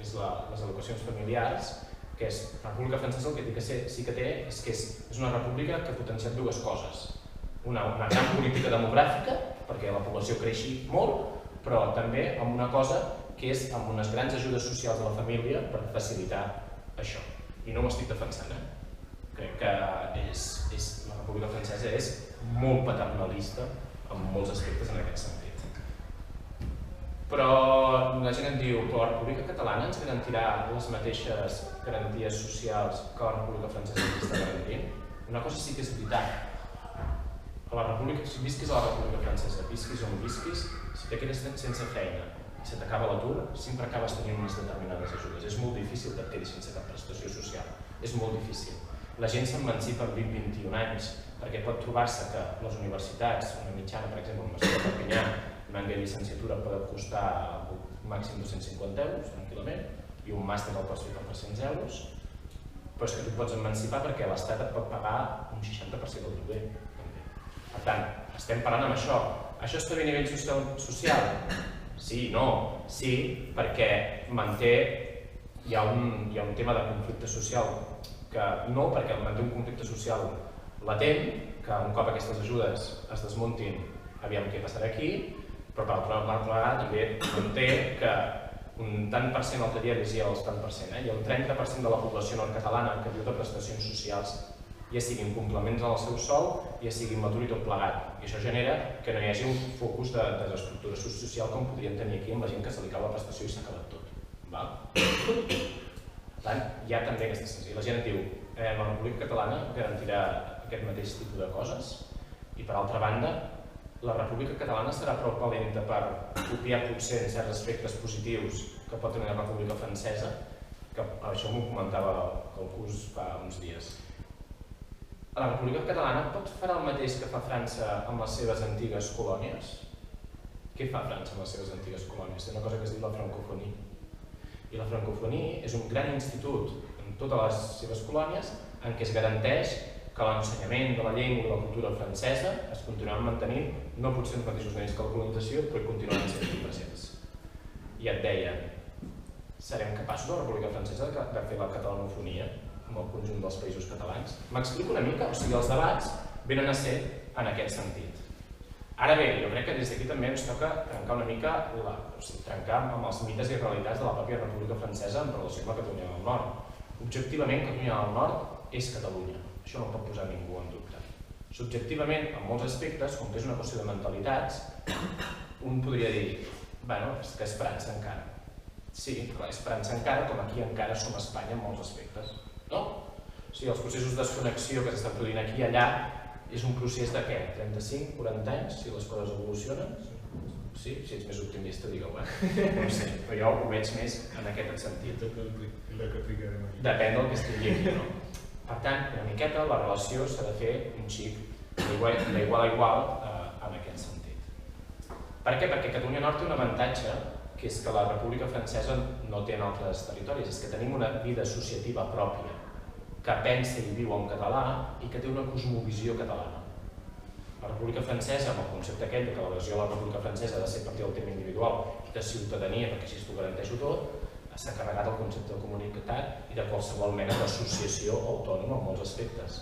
és les educacions familiars, que és la República Francesa el que sí que té és que és una república que ha potenciat dues coses. Una gran política demogràfica, perquè la població creixi molt, però també amb una cosa que és amb unes grans ajudes socials a la família per facilitar això. I no ho estic defensant, Crec que la República Francesa és molt paternalista en molts aspectes en aquest sentit. Però la gent em diu que la República Catalana ens garantirà les mateixes garanties socials que la República Francesa ens està garantint? Una cosa sí que és veritat. a la República, si visquis a la República Francesa, visquis on visquis, si te quedes sense feina i se t'acaba l'atur, sempre acabes tenint unes determinades ajudes. És molt difícil que et quedis sense cap prestació social. És molt difícil. La gent s'emancipa amb 20-21 anys perquè pot trobar-se que les universitats, una mitjana, per exemple, a Universitat de Perpinyà, una llicenciatura pot costar màxim 250 euros, tranquil·lament, i un màster el pots fer per 300 euros, però és que tu et pots emancipar perquè l'Estat et pot pagar un 60% del lloguer. Per tant, estem parlant amb això. Això està bé a nivell social? Sí, no. Sí, perquè hi ha un tema de conflicte social que no, perquè manté un conflicte social latent, que un cop aquestes ajudes es desmuntin, aviam què passarà aquí, però per altra vegada també manté que un tant per cent, l'altre dia llegia el tant per cent, i el 30% de la població nord-catalana que viu de prestacions socials, ja siguin complements al seu sou, ja siguin l'atur i tot plegat. I això genera que no hi hagi un focus de desestructuració social com podríem tenir aquí amb la gent que se li cau la prestació i s'ha acabat tot. Per tant, hi ha també aquesta sensació. I la gent et diu, la República Catalana garantirà aquest mateix tipus de coses i, per altra banda, la República Catalana serà prou valenta per copiar potser en certs aspectes positius que pot tenir la República Francesa, que això m'ho comentava el curs fa uns dies. La República Catalana pot fer el mateix que fa França amb les seves antigues colònies? Què fa França amb les seves antigues colònies? Té una cosa que es diu la francofonia. I la francofonia és un gran institut en totes les seves colònies en què es garanteix que l'ensenyament de la llengua i de la cultura francesa es continuaran mantenint, no potser els mateixos nivells que la colonització, però continuaran sent presents. I et deien, serem capaços a la República Francesa de fer la catalanofonia amb el conjunt dels països catalans? M'explico una mica, o sigui, els debats venen a ser en aquest sentit. Ara bé, jo crec que des d'aquí també ens toca trencar una mica, trencar amb els mites i realitats de la pròpia República Francesa en relació amb la Catalunya del Nord. Objectivament, Catalunya del Nord és Catalunya. Això no pot posar ningú en dubte. Subjectivament, en molts aspectes, com que és una qüestió de mentalitats, un podria dir, bueno, és que és França encara. Sí, però és França encara, com aquí encara som Espanya en molts aspectes. No? O sigui, els processos de desconnexió que s'estan produint aquí i allà és un procés de què? 35, 40 anys, si les coses evolucionen? Sí? Si ets més optimista, digue-ho, No sé, però jo ho veig més en aquest sentit. Depèn del que estigui aquí, no? Per tant, una miqueta la relació s'ha de fer un xic d'igual a igual en aquest sentit. Per què? Perquè Catalunya Nord té un avantatge, que és que la República Francesa no té en altres territoris, és que tenim una vida associativa pròpia, que pensa i viu en català i que té una cosmovisió catalana. La República Francesa, amb el concepte aquell que l'adhesió a la República Francesa ha de ser a partir del tema individual i de ciutadania, perquè així t'ho garanteixo tot, s'ha carregat el concepte de comunitat i de qualsevol mena d'associació autònoma en molts aspectes.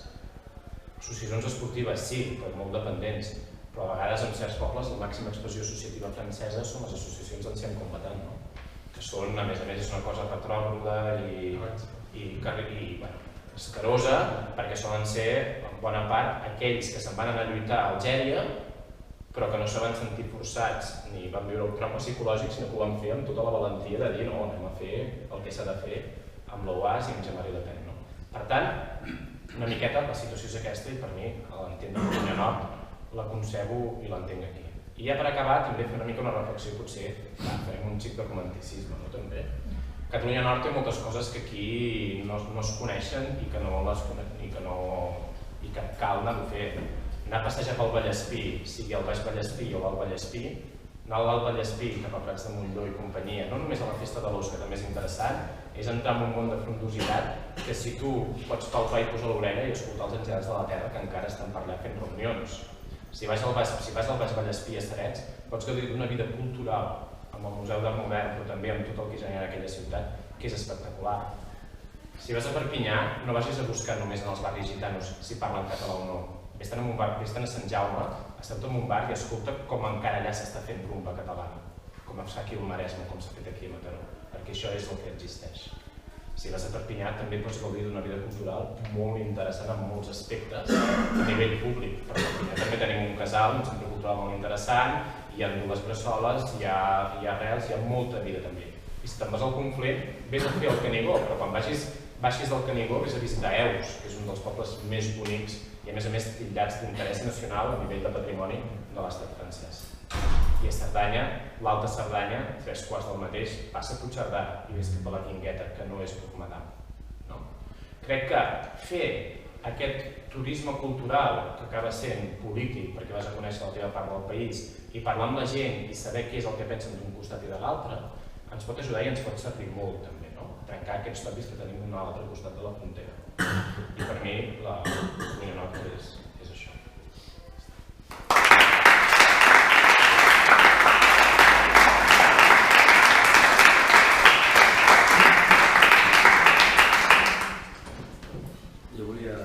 Associacions esportives sí, però molt dependents, però a vegades en certs pobles la màxima expressió associativa francesa són les associacions d'ancians combatants, que són, a més, és una cosa retrògrada i escarosa, perquè solen ser, en bona part, aquells que se'n van anar a lluitar a Algèria, però que no se van sentir forçats ni van viure un trauma psicològic, sinó que ho van fer amb tota la valentia de dir no, anem a fer el que s'ha de fer amb l'OAS i amb Jean-Marie Le Pen. Per tant, una miqueta la situació és aquesta i per mi l'entenc de Catalunya Nord la concebo i l'entenc aquí. I ja per acabar també fer una mica una reflexió, potser farem un xic de romanticisme, no també? Catalunya Nord té moltes coses que aquí no es coneixen i que cal anar a fer. Anar a passejar pel Vallespí, sigui el Baix Vallespí o l'Alt Vallespí, anar a l'Alt Vallespí cap a Prats de Montlló i companyia, no només a la Festa de l'Ós, que també és interessant, és entrar en un món de frondositat que si tu pots palpar i posar l'orella i escoltar els engegalls de la terra que encara estan parlant fent reunions. Si vas al Baix Vallespí a Esterets, pots gaudir d'una vida cultural amb el Museu d'Art Modern, però també amb tot el que genera aquella ciutat, que és espectacular. Si vas a Perpinyà, no vagis a buscar només en els barris gitanos si parlen català o no. Vés-te'n a Sant Jaume, esteu en un bar i escolta com encara allà s'està fent rumba catalana, com es fa aquí al Maresme, com s'ha fet aquí a Mataró, perquè això és el que existeix. Si vas a Perpinyà també pots gaudir d'una vida cultural molt interessant en molts aspectes a nivell públic. Per Perpinyà també tenim un casal, un centre cultural molt interessant, hi ha dues bressoles, hi ha arrels, hi ha molta vida també. I si te'n vas al Conflent, vés a fer el Canigó, però quan baixis del Canigó vés a visitar Eus, que és un dels pobles més bonics i a més titllats d'interès nacional a nivell de patrimoni de l'estat francès. I a Cerdanya, l'Alta Cerdanya, 3/4 del mateix, passa a Puigcerdà i ves cap a la Guingueta, que no és Borredà. Crec que fer aquest turisme cultural, que acaba sent polític, perquè vas a conèixer la teva part del país, i parlar amb la gent i saber què és el que pensen d'un costat i de l'altre, ens pot ajudar i ens pot servir molt, també, a trencar aquests topis que tenim a l'altre costat de la frontera. I per mi, la Catalunya Nord és això. Jo volia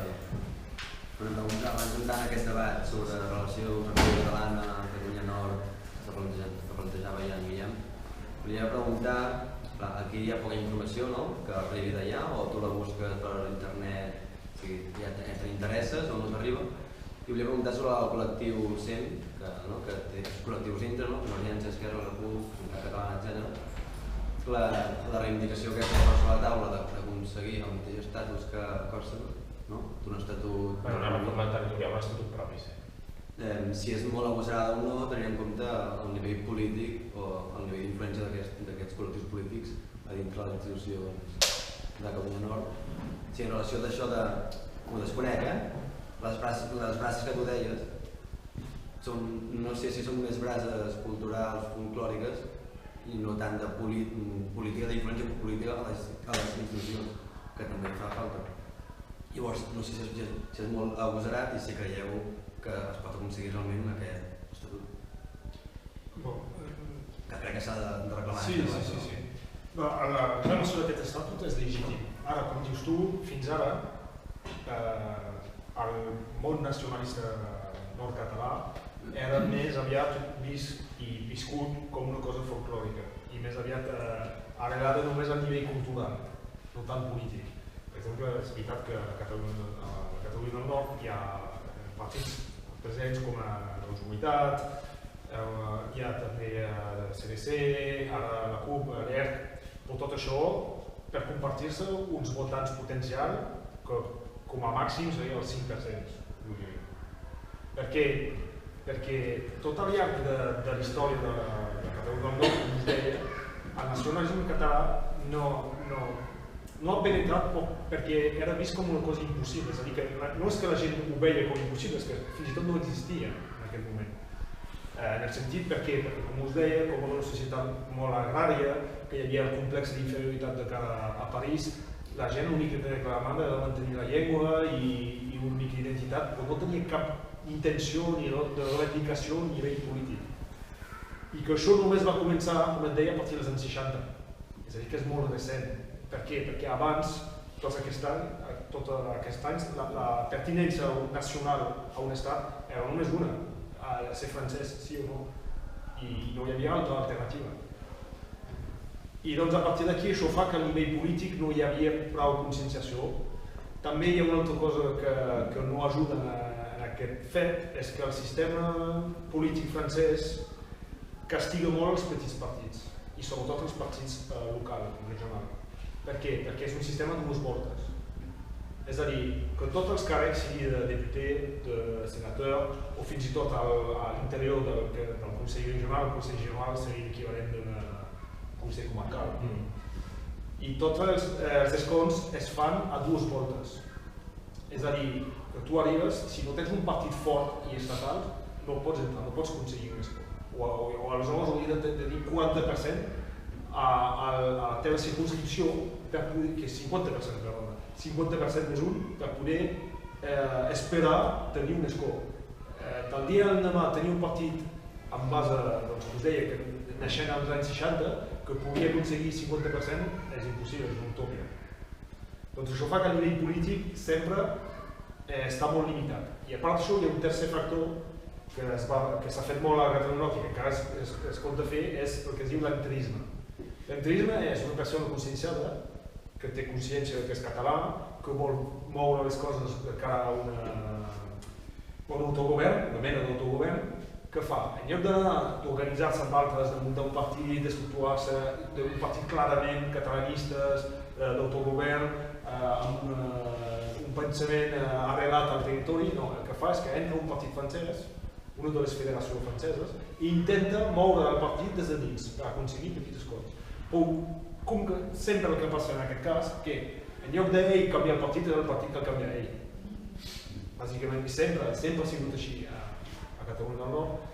preguntar, abans aquest debat sobre la relació República Catalana, Catalunya Nord, que plantejava ja en Guillem, volia preguntar, aquí hi ha poca informació que arribi d'allà, o tu la busques per internet, ja t'interesses o no t'arriba, i volia preguntar sobre el col·lectiu SEM, que té col·lectius dintre, Convergència, Esquerra, la CUP, Unitat Catalana, etc. La reivindicació que està sobre la taula d'aconseguir el mateix estatus que Còrsega, d'un estatut... Una reforma territorial, un estatut propi, sí. Si és molt agosarada o no, tenint en compte el nivell polític o el nivell d'influència d'aquests col·lectius polítics a dintre de les institucions de Catalunya Nord. Si en relació d'això ho desconec, les braces que tu deies, no sé si són més braces culturals, folclòriques, i no tant de política, d'influència política a les institucions, que també fa falta. Llavors, no sé si és molt agosarat i si creieu que es pot aconseguir realment aquest estatut. Que crec que s'ha de reclamar. Sí. La reclamació d'aquest estatut és legítim. Ara, com dius tu, fins ara, el món nacionalista nord-català era més aviat vist i viscut com una cosa folclòrica i més aviat arrelada només a nivell cultural, no tant polític. Per exemple, és veritat que a Catalunya del Nord hi ha partits presents com la Unitat, hi ha també el CDC, ara la CUP, l'ERC, però tot això per compartir-se uns votants potencials que com a màxim seria el 5%. Perquè tot al llarg de la història de Catalunya del Nord, com us deia, el nacionalisme català no ha penetrat perquè era vist com una cosa impossible. És a dir, que no és que la gent ho veia com impossible, és que fins i tot no existia en aquell moment. En el sentit perquè, com us deia, com una societat molt agrària, que hi havia el complex d'inferioritat de cara a París, la gent l'únic que tenia reclamant era mantenir la llengua i una única identitat, però no tenia cap intenció ni de reivindicació a nivell polític. I que això només va començar, com et deia, a partir dels anys 60. És a dir, que és molt recent. Per què? Perquè abans, tot aquest any, la pertinença nacional a un estat era només una, a ser francès, sí o no, i no hi havia altra alternativa. I doncs a partir d'aquí això fa que a nivell polític no hi havia prou conscienciació. També hi ha una altra cosa que no ajuda en aquest fet, és que el sistema polític francès castiga molt els petits partits, i sobretot els partits locals, regionals. Per què? Perquè és un sistema de dues voltes. És a dir, que tots els càrrecs, sigui de deputé, de senator, o fins i tot a l'interior del Consell Regional, el Consell General seria l'equivalent d'un Consell Comarcal. I tots els escons es fan a dues voltes. És a dir, que tu arribes, si no tens un partit fort i estatal, no pots entrar, no pots aconseguir un escó. O aleshores hauria de tenir 40% a la teva circunscripció, que és 50%, perdona, 50% més un, per poder esperar tenir un escó. Del dia al demà tenir un partit en base, doncs us deia, que naixent als anys 60, que podia aconseguir 50% és impossible, és una utòpia. Doncs això fa que a nivell polític sempre està molt limitat. I a part d'això hi ha un tercer factor que s'ha fet molt a Catalunya Nord i que encara es pot fer, és el que es diu l'enterisme. L'enterisme és una persona conscienciada que té consciència que és català, que vol moure les coses de cara a un autogovern, una mena d'autogovern, que fa? En lloc d'organitzar-se amb altres, de muntar un partit, d'estructurar-se d'un partit clarament catalanista, d'autogovern, amb un pensament arrelat al territori, no, el que fa és que entra un partit francès, una de les federacions franceses, i intenta moure el partit des de dins per aconseguir petites coses. Però, com que sempre el que passa en aquest cas, que en lloc d'ell canviar el partit, és el partit que el canvia ell. Bàsicament, sempre ha sigut així a Catalunya del Nord.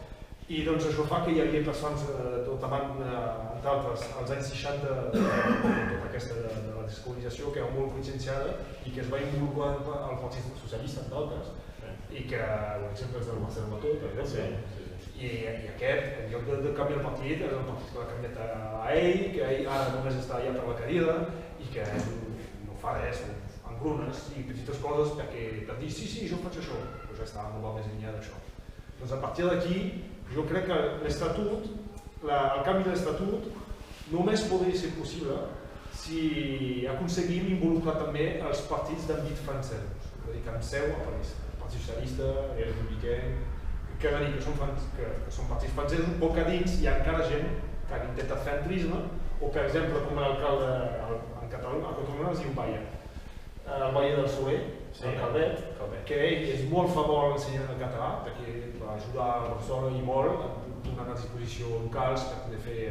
I doncs això fa que hi havia persones, entre altres, als anys 60, tota aquesta de la descolonització, que era molt conscienciada i que es va involucrar al Partit Socialista, entre altres, i que, per exemple, és del Marcel Mató, per exemple. I aquest, en lloc de canviar el partit, és el partit que l'ha canviat a ell, que ell ara només està allà per la cadira i que no fa res, engrunes i petites coses per dir sí, jo faig això, però ja està, no va més enllà d'això. Doncs a partir d'aquí, jo crec que l'Estatut, el canvi de l'Estatut, només podria ser possible si aconseguim involucrar també els partits d'àmbit francesos, és a dir, que amb seu a París, el Partit Socialista, el Republicà, que són partits francesos, però que dins hi ha encara gent que ha intentat fer entrisme, o per exemple, com l'alcalde en Catalunya, a Catalunya es diu Baia, el Baia del Soler, el Calvet, que ell és molt favor a l'ensenyament del català, perquè va ajudar a Barcelona i molt, donant a disposició locals per poder fer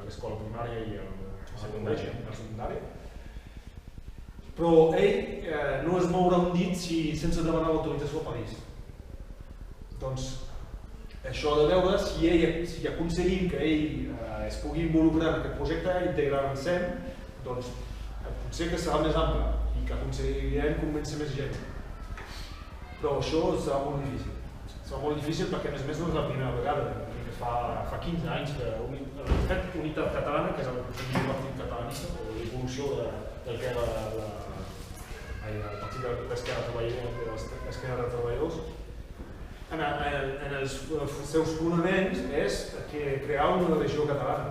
l'escola primària i el secundari. Però ell no es mourà un dit sense demanar l'autorització a París. Doncs això ha de veure si aconseguim que ell es pugui involucrar en aquest projecte, integrar en SEM, doncs potser que serà més ample i que aconseguirem convèncer més gent. Però això serà molt difícil. Serà molt difícil perquè, a més no és la primera vegada, que fa 15 anys que el fet Unitat Catalana, que és el partit catalanista, o l'evolució del que era el partit de l'Esquerra de Treballadors, en els seus fonaments és crear una regió catalana.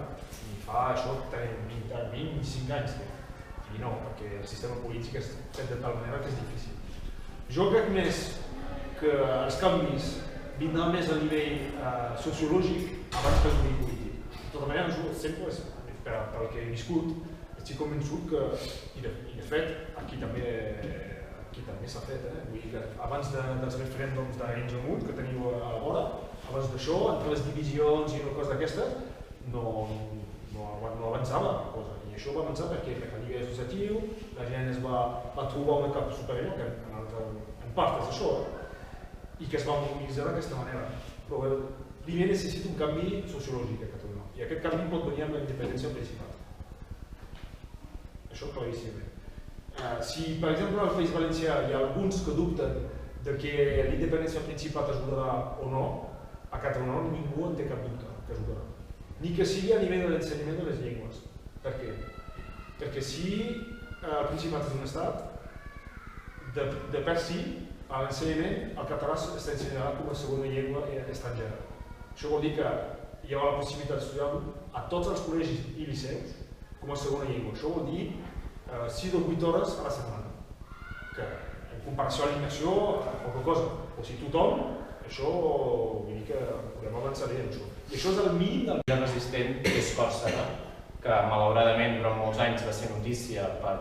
I fa això 25 anys. I no, perquè el sistema polític és fet de tal manera que és difícil. Jo crec més que els canvis vindran més a nivell sociològic abans que a nivell polític. De tota manera, sempre, pel que he viscut, estic convençut que, i de fet, aquí també s'ha fet, vull dir que abans dels referèndums d'Arenys de Munt, que teniu a la vora, abans d'això, entre les divisions i una cosa d'aquestes, no avançava la cosa. I això va avançar perquè a nivell associatiu la gent es va trobar una capa superior, que en part és això, i que es va mobilitzar d'aquesta manera. Però primer necessita un canvi sociològic a Catalunya, i aquest canvi pot venir amb la independència del Principat. Això claríssimament. Si, per exemple, al País Valencià hi ha alguns que dubten de que l'independència del Principat ajudarà o no, a Catalunya ningú en té cap dubte que ajudarà. Ni que sigui a nivell de l'ensenyament de les llengües. Per què? Perquè si el Principat és un estat, de per si, a l'ensenyament el català s'ensenyarà com a segona llengua estrangera. Això vol dir que hi haurà la possibilitat d'estudiar a tots els col·legis i liceus com a segona llengua. Això vol dir 6 o 8 hores a la setmana, que en comparació a l'immersió, poca cosa. O sigui, tothom, això vull dir que podem avançar bé en això. I això és el mínim del... La resistent és Còrsega, que malauradament durant molts anys va ser notícia per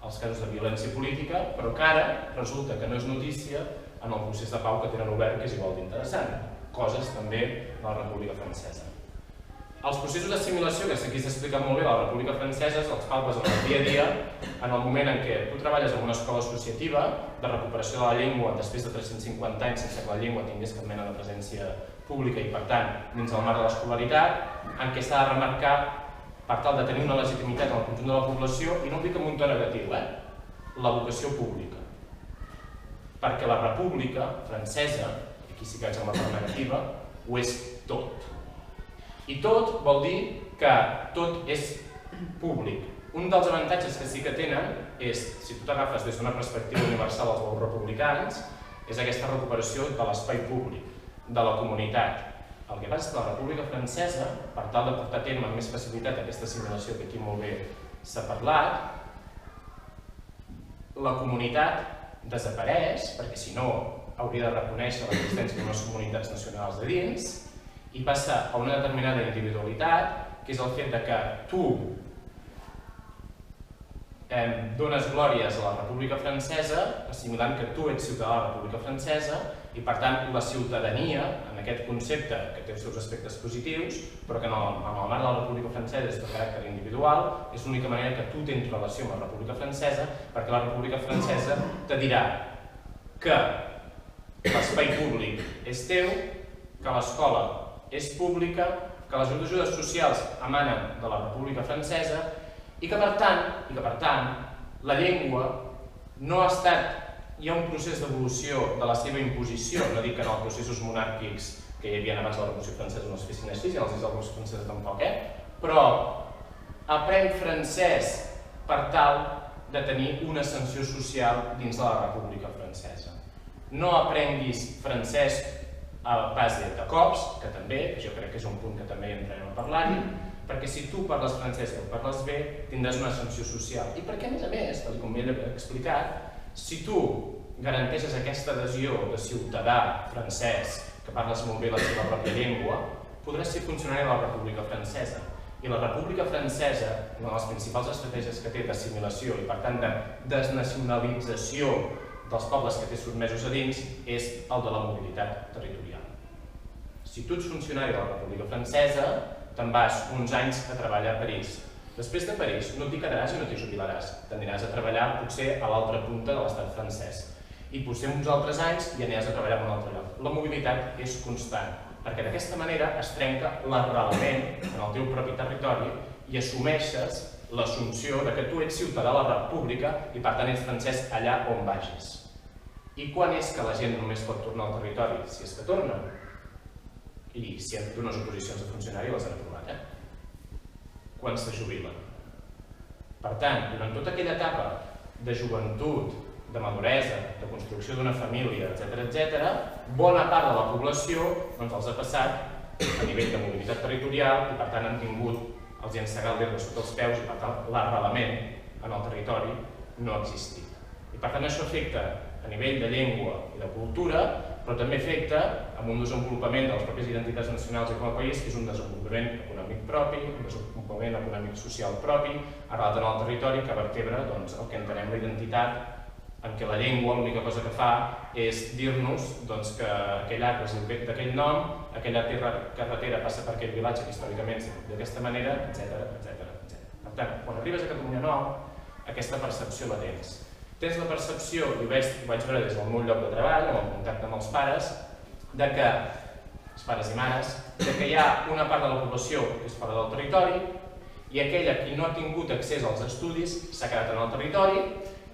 als casos de violència política, però que ara resulta que no és notícia en el procés de pau que tenen obert, que és igual d'interessant. Coses també de la República Francesa. Els processos d'assimilació, que aquí s'ha explicat molt bé, de la República Francesa, els palpes en el dia a dia, en el moment en què tu treballes en una escola associativa de recuperació de la llengua després de 350 anys sense que la llengua tingués cap mena de presència pública i, per tant, dins el marc de l'escolaritat, en què s'ha de remarcar per tal de tenir una legitimitat en el conjunt de la població, i no ho dic amb un to negatiu, la vocació pública. Perquè la República Francesa, i aquí sí que vaig amb la part negativa, ho és tot. I tot vol dir que tot és públic. Un dels avantatges que sí que tenen és, si tu t'agafes des d'una perspectiva universal als valors republicans, és aquesta recuperació de l'espai públic, de la comunitat. El que passa és que la República Francesa, per tal de portar a terme amb més facilitat aquesta assimilació que aquí molt bé s'ha parlat, la comunitat desapareix, perquè si no hauria de reconèixer l'existència d'unes comunitats nacionals de dins, i passa a una determinada individualitat, que és el fet que tu dones glòries a la República Francesa, assimilant que tu ets ciutadà de la República Francesa i, per tant, la ciutadania, en aquest concepte que té els seus aspectes positius, però que en el marc de la República Francesa és de caràcter individual, és l'única manera que tu tens relació amb la República Francesa, perquè la República Francesa te dirà que l'espai públic és teu, que l'escola és pública, que les ajudes socials emanen de la República Francesa i que, per tant, la llengua no ha estat... Hi ha un procés d'evolució de la seva imposició, no dic que en els processos monàrquics que hi havia abans de la Revolució Francesa no es fessin així, i en els dies de la Revolució Francesa tampoc, però aprèn francès per tal de tenir una ascensió social dins de la República Francesa. No aprenguis francès a base de cops, que també, jo crec que és un punt que també entrarem a parlar-hi, perquè si tu parles francès o parles bé, tindràs una ascensió social. I perquè, a més, tal com he explicat, si tu garanteixes aquesta adhesió de ciutadà francès, que parles molt bé la seva pròpia llengua, podràs ser funcionari de la República Francesa. I la República Francesa, una de les principals estratègies que té d'assimilació i, per tant, de desnacionalització dels pobles que té sotmesos a dins, és el de la mobilitat territorial. Si tu ets funcionari de la República Francesa, te'n vas uns anys a treballar a París. Després de París no t'hi quedaràs i no t'hi jubilaràs. T'aniràs a treballar potser a l'altra punta de l'estat francès. I potser uns altres anys i aniràs a treballar en un altre lloc. La mobilitat és constant, perquè d'aquesta manera es trenca l'arrelament en el teu propi territori i assumeixes l'assumpció que tu ets ciutadà de la República i per tant ets francès allà on vagis. I quan és que la gent només pot tornar al territori? Si és que torna. I si han fet unes oposicions de funcionari les han aprovat, quan se jubilen. Per tant, durant tota aquella etapa de joventut, de maduresa, de construcció d'una família, etc., bona part de la població els ha passat a nivell de mobilitat territorial i per tant han tingut, els hi han segat l'herba sota els peus i per tant l'arrelament en el territori no ha existit. I per tant això afecta a nivell de llengua i de cultura, però també afecta amb un desenvolupament de les pròpies identitats nacionals i com a país, que és un desenvolupament econòmic propi, un desenvolupament econòmic social propi, arrelat en el territori, que vertebra el que entenem la identitat, en què la llengua l'única cosa que fa és dir-nos que aquell arbre es diu d'aquell nom, aquella carretera passa per aquell vilatge que històricament s'ha dit d'aquesta manera, etc. Per tant, quan arribes a Catalunya Nou, aquesta percepció la tens. Tens la percepció, i ho vaig veure des del meu lloc de treball, amb el contacte amb els pares, els pares i mares, que hi ha una part de la població que és fora del territori i aquella que no ha tingut accés als estudis s'ha quedat en el territori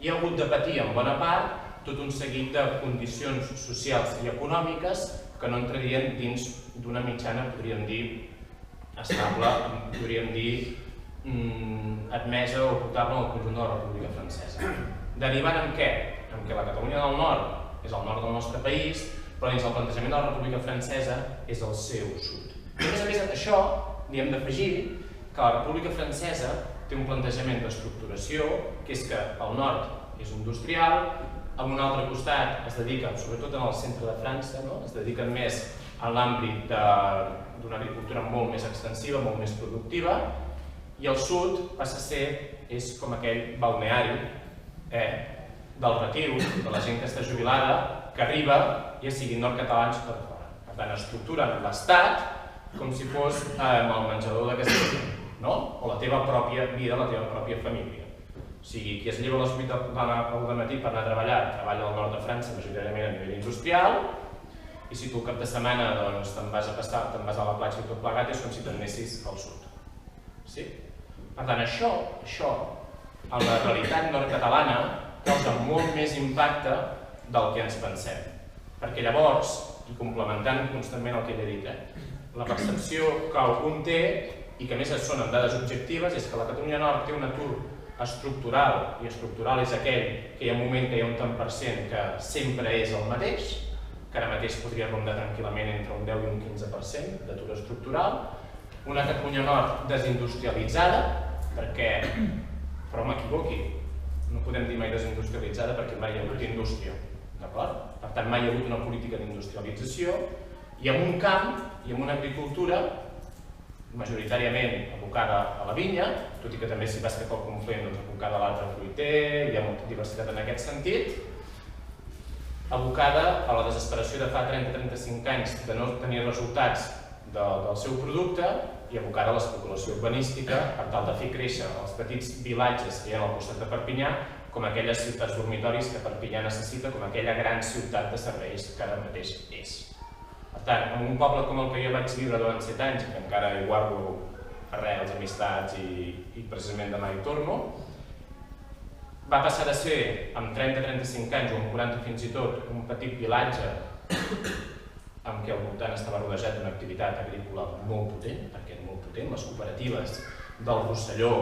i ha hagut de patir en bona part tot un seguit de condicions socials i econòmiques que no entrarien dins d'una mitjana, podríem dir, estable, podríem dir, admesa o potable al conjunt de la República Francesa. Derivant en què? En què la Catalunya del Nord és el nord del nostre país, però dins el plantejament de la República Francesa és el seu sud. I a més d'això, li hem d'afegir que la República Francesa té un plantejament d'estructuració, que és que el nord és industrial, a un altre costat es dedica, sobretot en el centre de França, es dediquen més a l'àmbit d'una agricultura molt més extensiva, molt més productiva, i el sud passa a ser, és com aquell balneari del retiu, de la gent que està jubilada, que arriba, ja siguin nord-catalans per fora. Per tant, estructuren l'Estat com si fos el menjador de casa teva, o la teva pròpia vida, la teva pròpia família. O sigui, qui es lleva a les 8 del matí per anar a treballar, treballa al nord de França, majoritàriament a nivell industrial, i si tu el cap de setmana te'n vas a la platja i tot plegat, és com si t'anessis al sud. Per tant, això, en la realitat nord-catalana, causa molt més impacte del que ens pensem. Perquè llavors, i complementant constantment el que ell ha dit, la percepció que algun té, i que a més són amb dades objectives, és que la Catalunya Nord té un atur estructural, i estructural és aquell que hi ha un moment que hi ha un tant per cent que sempre és el mateix, que ara mateix podria rondar tranquil·lament entre un 10 i un 15% d'atur estructural, una Catalunya Nord desindustrialitzada, però m'equivoqui, no podem dir mai desindustrialitzada perquè mai hi ha hagut indústria, d'acord? Per tant, mai hi ha hagut una política d'industrialització i amb un camp i amb una agricultura majoritàriament abocada a la vinya, tot i que també si vas cap al Conflent abocada a l'arbre fruiter, hi ha molta diversitat en aquest sentit, abocada a la desesperació de fa 30-35 anys de no tenir resultats del seu producte i abocada a l'especulació urbanística per tal de fer créixer els petits vilatges que hi ha al costat de Perpinyà com aquelles ciutats dormitoris que Perpinyà necessita, com aquella gran ciutat de serveis que ara mateix és. Per tant, en un poble com el que jo vaig viure durant 7 anys, que encara hi guardo arrels, amistats i precisament demà hi torno, va passar de ser, amb 30-35 anys o amb 40 fins i tot, un petit vilatge en què al voltant estava rodejat d'una activitat agrícola molt potent, perquè era molt potent, les cooperatives del Rosselló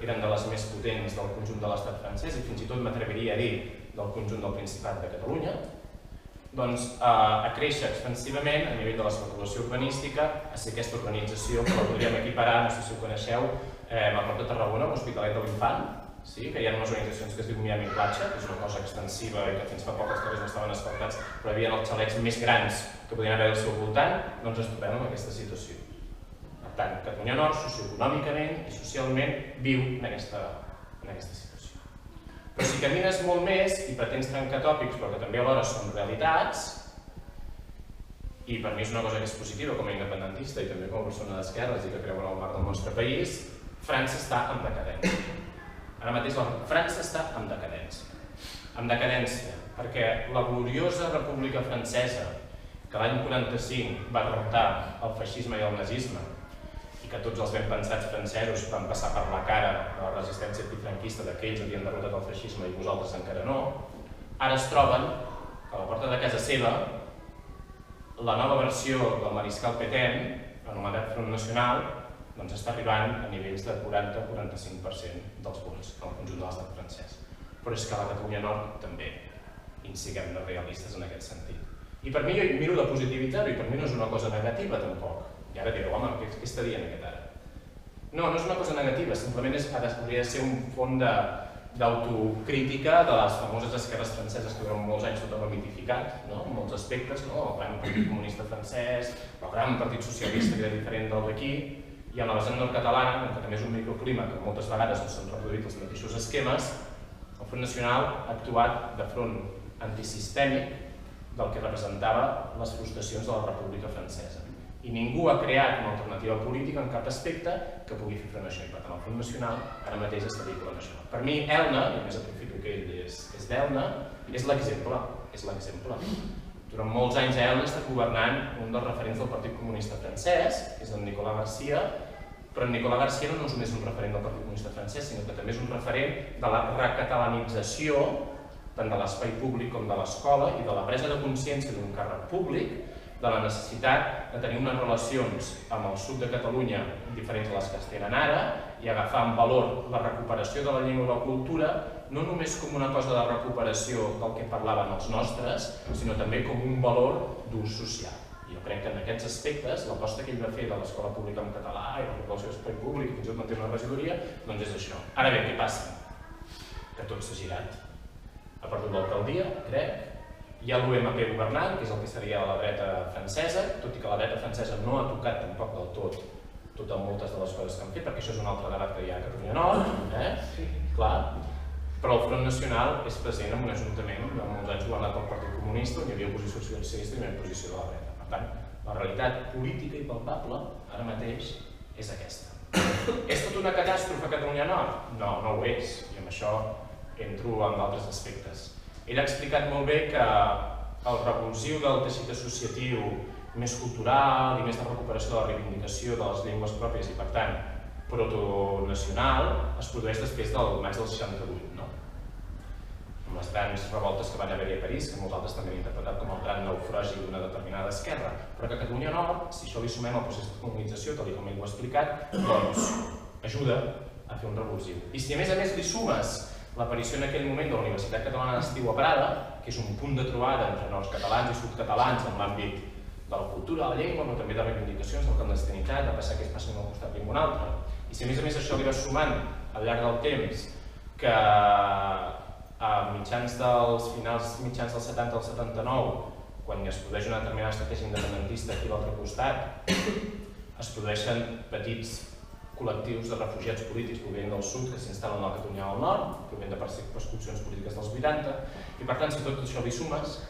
eren de les més potents del conjunt de l'estat francès i fins i tot m'atreviria a dir del conjunt del Principat de Catalunya, doncs a créixer extensivament a nivell de l'especulació urbanística, a ser aquesta organització que la podríem equiparar, no sé si ho coneixeu, a prop de Tarragona, l'Hospitalet de l'Infant, que hi ha unes organitzacions que es diu Miami Platja, que és una cosa extensiva i que fins fa poc els carrers no estaven asfaltats, però hi havia els xalecs més grans que podien haver al seu voltant, doncs ens trobem en aquesta situació. Per tant, Catalunya Nord, socioeconòmicament i socialment, viu en aquesta situació. Però si camines molt més i pretens trencar tòpics, però que també alhora són realitats, i per mi és una cosa que és positiva com a independentista i també com a persona d'esquerres i que creu en el marc del nostre país, França està en decadència. Ara mateix França està en decadència. En decadència, perquè la gloriosa República Francesa, que l'any 45 va derrotar el feixisme i el nazisme, i que tots els ben pensats francesos van passar per la cara de la resistència antifranquista que ells havien derrotat el feixisme i vosaltres encara no, ara es troben que a la porta de casa seva la nova versió del mariscal Pétain, anomenat Front Nacional, doncs està arribant a nivells de 40-45% dels vots en el conjunt de l'estat francès. Però és que a la Catalunya Nord també, i siguem realistes en aquest sentit. I per mi, jo miro de positivitzar-ho, i per mi no és una cosa negativa tampoc. I ara direu, home, què està dient aquest ara? No, no és una cosa negativa, simplement hauria de ser un font d'autocrítica de les famoses esquerres franceses que durant molts anys tot ho ha mitificat, en molts aspectes, el gran partit comunista francès, el gran partit socialista que era diferent del d'aquí, i a la vessant nord-catalana, que també és un microclima que moltes vegades no s'han reproduït els mateixos esquemes, el Front Nacional ha actuat de front antisistèmic del que representava les frustracions de la República Francesa. I ningú ha creat una alternativa política en cap aspecte que pugui fer front a això. I per tant, el Front Nacional ara mateix està vinculant això. Per mi, Elna, i a més aprofito que ell és d'Elna, és l'exemple. Durant molts anys a Elna ha estat governant un dels referents del Partit Comunista francès, que és el Nicolas Garcia, però en Nicolas Garcia no és només un referent del Partit Comunista francès, sinó que també és un referent de la recatalanització tant de l'espai públic com de l'escola i de la presa de consciència d'un càrrec públic de la necessitat de tenir unes relacions amb el sud de Catalunya diferents a les que es tenen ara i agafar en valor la recuperació de la llengua i la cultura no només com una cosa de recuperació del que parlaven els nostres, sinó també com un valor d'ús social. Jo crec que en aquests aspectes l'aposta que ell va fer de l'escola pública en català i la recuperació de l'espai públic i fins i tot mantenir una regidoria, doncs és això. Ara bé, què passa? Que tot s'ha girat. Ha perdut l'alcaldia, crec. Hi ha l'UMP governant, que és el que seria la dreta francesa, tot i que la dreta francesa no ha tocat tampoc del tot amb moltes de les coses que han fet, perquè això és un altre debat que hi ha a Catalunya Nord, clar. Però el Front Nacional és present en un ajuntament de molts anys governat pel Partit Comunista, on hi havia oposició socialista i una posició de la dreta. Per tant, la realitat política i palpable ara mateix és aquesta. És tot una catàstrofe a Catalunya Nord? No, no ho és, i amb això entro en d'altres aspectes. Ell ha explicat molt bé que el revulsiu del teixit associatiu més cultural i més de recuperació de la reivindicació de les llengües pròpies i, per tant, protonacional, es produeix després del maig del 68, amb les grans revoltes que van haver-hi a París, que molts altres també han interpretat com el gran naufragi d'una determinada esquerra, però que a Catalunya Nord, si això li sumem al procés de colonització, tal com ell ho ha explicat, doncs ajuda a fer un revulsiu. I si a més li sumes l'aparició en aquell moment de la Universitat Catalana d'Estiu a Prada, que és un punt de trobada entre nord catalans i sud-catalans en l'àmbit de la cultura, de la llengua, però també de reivindicacions de la clandestinitat, de passar que es passin d'un costat i d'un altre. I si a més això li va sumant al llarg del temps que a mitjans dels 70 al 79, quan es produeix una determinada estratègia independentista aquí a l'altre costat, es produeixen petits col·lectius de refugiats polítics provenint del sud que s'instal·len a la Catalunya del Nord, provenint de persecucions polítiques dels 80, i per tant, si tot això li sumes,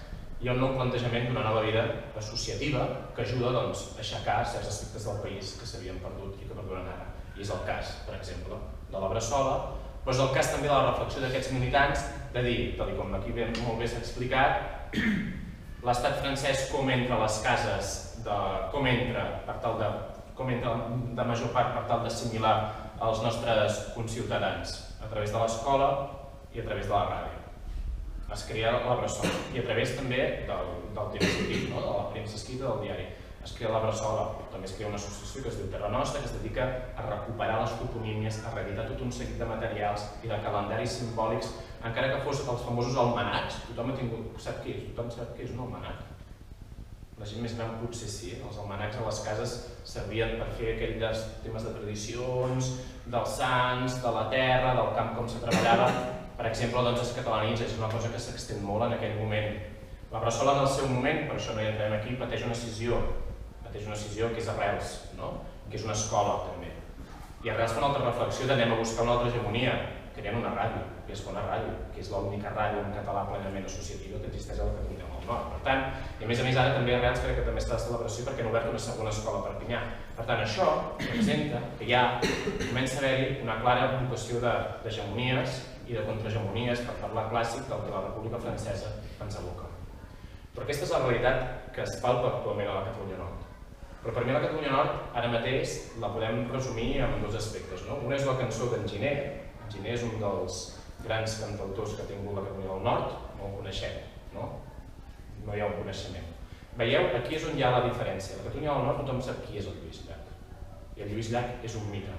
hi ha un nou plantejament d'una nova vida associativa que ajuda a aixecar certs aspectes del país que s'havien perdut i que perduren ara. I és el cas, per exemple, de la Bressola, però és el cas també de la reflexió d'aquests militants de dir, tal com aquí molt bé s'ha explicat, l'estat francès com entra a les cases, com entra de major part per tal d'assimilar els nostres conciutadans a través de l'escola i a través de la ràdio. Es crea la Bressola i a través també del temps escrit, de la premsa escrita del diari. Es crea la Bressola, també es crea una associació que es diu Terra Nostra, que es dedica a recuperar les toponímies, a reeditar tot un seguit de materials i de calendaris simbòlics, encara que fos els famosos almanacs. Tothom sap què és un almanac? La gent més gran potser sí, els almanacs a les cases servien per fer aquells temes de tradicions, dels sants, de la terra, del camp com se treballava. Per exemple, es catalanitza, és una cosa que s'extén molt en aquell moment. La Bressola en el seu moment, per això no hi entrem aquí, pateix una escissió que és Arrels, que és una escola també. I Arrels fa una altra reflexió d'anem a buscar una altra hegemonia, creen una ràdio, que és Bona Ràdio, que és l'única ràdio en català plenament associativa que existeix a la Catalunya del Nord. Per tant, i a més ara també Arrels crec que també està de celebració perquè han obert una segona escola a Perpinyà. Per tant, això representa que ja comença a haver-hi una clara vocació d'hegemonies i de contrahegemonies per parlar clàssic del que la República Francesa ens evoca. Però aquesta és la realitat que es palpa actualment a la Catalunya Nord. Però per mi la Catalunya Nord, ara mateix, la podem resumir en dos aspectes. Una és la cançó d'en Giner. En Giner és un dels grans cantautors que ha tingut la Catalunya del Nord, no el coneixem, no hi ha un coneixement. Veieu, aquí és on hi ha la diferència. A la Catalunya del Nord tothom sap qui és el Lluís Llach, i el Lluís Llach és un mite.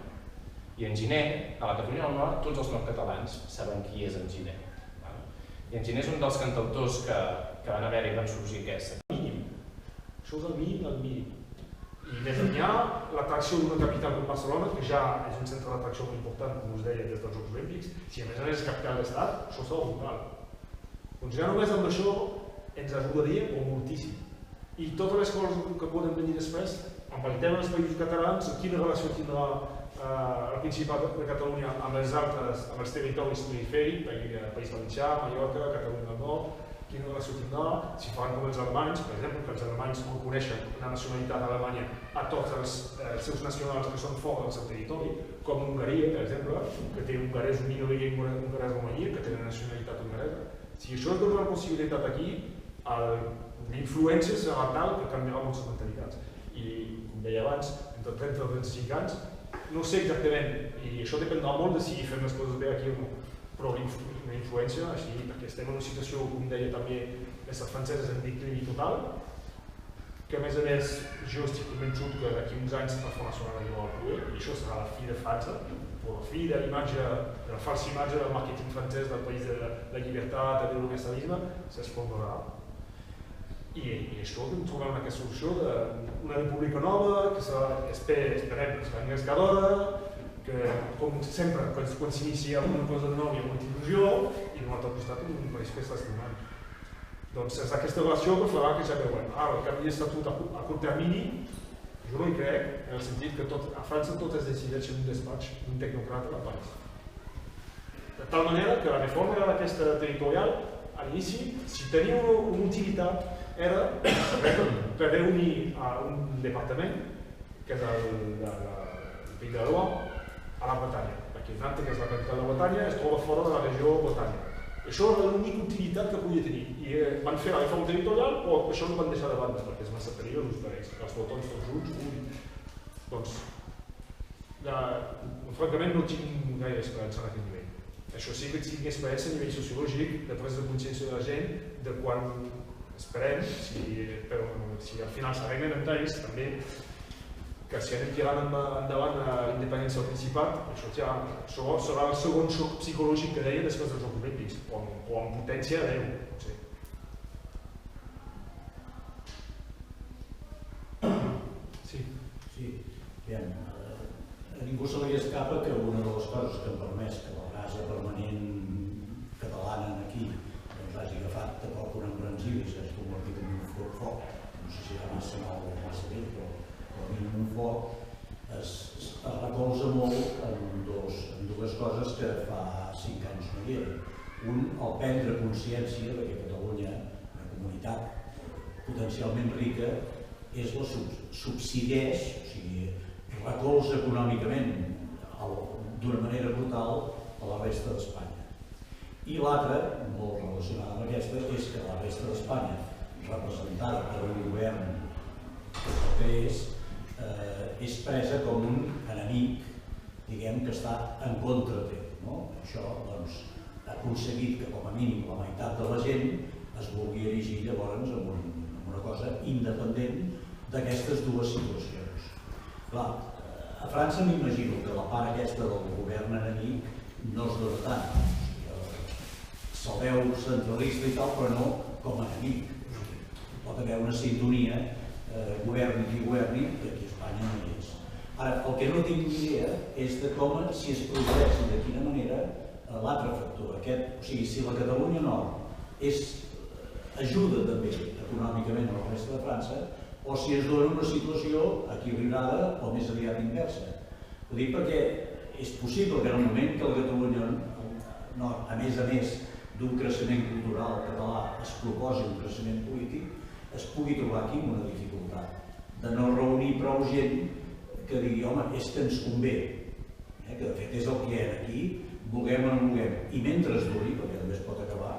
I en Giner, a la Catalunya del Nord, tots els nord-catalans saben qui és en Giner. I en Giner és un dels cantautors que van haver-hi, van sorgir aquesta. Això és el mínim del mínim. I més enllà, l'atracció d'una capital com Barcelona, que ja és un centre d'atracció molt important, com us deia, des dels Jocs Olímpics, si a més a més és capital d'estat, això serà brutal. Doncs ja només amb això ens ajudaria moltíssim. I totes les coses que poden venir després, amb el tema dels països catalans, quina relació tindrà el Principat de Catalunya amb els altres, amb els territoris perifèrics, País Valencià, Mallorca, Catalunya del Nord, quina relació tindrà, si faran com els alemanys, per exemple, que els alemanys reconeixen una nacionalitat alemanya a tots els seus nacionals que són fora del seu territori, com Hongaria, per exemple, que té hongarès, un minoria hongarès Romania, que té una nacionalitat hongaresa. Si això es dona la possibilitat aquí, l'influència serà tal que canviarà moltes mentalitats. I, com deia abans, entre 30 i 35 anys, no sé exactament, i això dependrà molt de si fem les coses bé aquí o no, però una influència així, perquè estem en una situació, com deia també, l'estat francès és en declivi total, que a més jo estic convençut que d'aquí uns anys la Front Nacional arribarà al poder, i això serà la fi de França, la fi de l'imatge, de la falsa imatge del màrqueting francès del país de la llibertat, de l'universalisme, s'esfondrarà. I això trobarà una solució d'una república nova, que esperem que serà engrescadora, que, com sempre, quan s'inicia alguna cosa de nou hi ha molta il·lusió i d'un altre costat un país que està estimant. Doncs és aquesta relació que farà que ja veuen, el canvi d'estatut a curt termini, jo no hi crec, en el sentit que a França tot es decideix en un despatx d'un tecnocrata a París. De tal manera que la reforma d'aquesta territorial, a l'inici, si tenia una utilitat, era per reunir un departament, que és el Pays de la Loire, a la Bretanya, perquè Nantes, que és la capital de Bretanya, es troba fora de la regió Bretanya. Això era l'única utilitat que podia tenir. I van fer la reforma territorial, però això no van deixar de banda, perquè és massa perillós per ells, els botons tots junts. Doncs, francament, no tinc gaire esperança en aquest nivell. Això sí que tinc esperança a nivell sociològic, de presa de consciència de la gent, de quan esperem, si al final s'arreglen en temps, també, que si anem tirant endavant l'independència del Principat, això serà el segon xoc psicològic que deia després dels Jocs Olímpics, o amb potència de 10, potser. Sí, a ningú se li escapa que una de les coses que han permès que la brasa permanent catalana aquí hagi agafat tampoc un embranzil i s'hagi convertit en un foc, no sé si era massa nou o massa bé, però com a mínim un foc, es recolza molt en dues coses que fa 5 anys no hi era. Un, el prendre consciència de que Catalunya, una comunitat potencialment rica, és la subsidieix, o sigui, recolza econòmicament d'una manera brutal a la resta d'Espanya. I l'altra, molt relacionada amb aquesta, és que la resta d'Espanya, representada per un govern que és presa com un enemic, diguem, que està en contra teu. Això ha aconseguit que com a mínim la meitat de la gent es vulgui erigir llavors en una cosa independent d'aquestes dues situacions. Clar, a França m'imagino que la part aquesta del govern enemic no es dona tant. Se'l veu centralista i tal, però no com a enemic. Pot haver una sintonia, governi qui governi, que aquí a Espanya no hi és. Ara, el que no tinc ni idea és de com, si es produeix i de quina manera, l'altre factor. O sigui, si la Catalunya Nord ajuda també econòmicament a la resta de França, o si es dona una situació equilibrada o més aviat inversa. Ho dic perquè és possible que en el moment que la Catalunya Nord, a més d'un creixement cultural català, es proposi un creixement polític, es pugui trobar aquí una dificultat de no reunir prou gent que digui, home, és que ens convé, que de fet és el que hi ha aquí, vulguem o no vulguem, i mentre es duri, perquè també es pot acabar,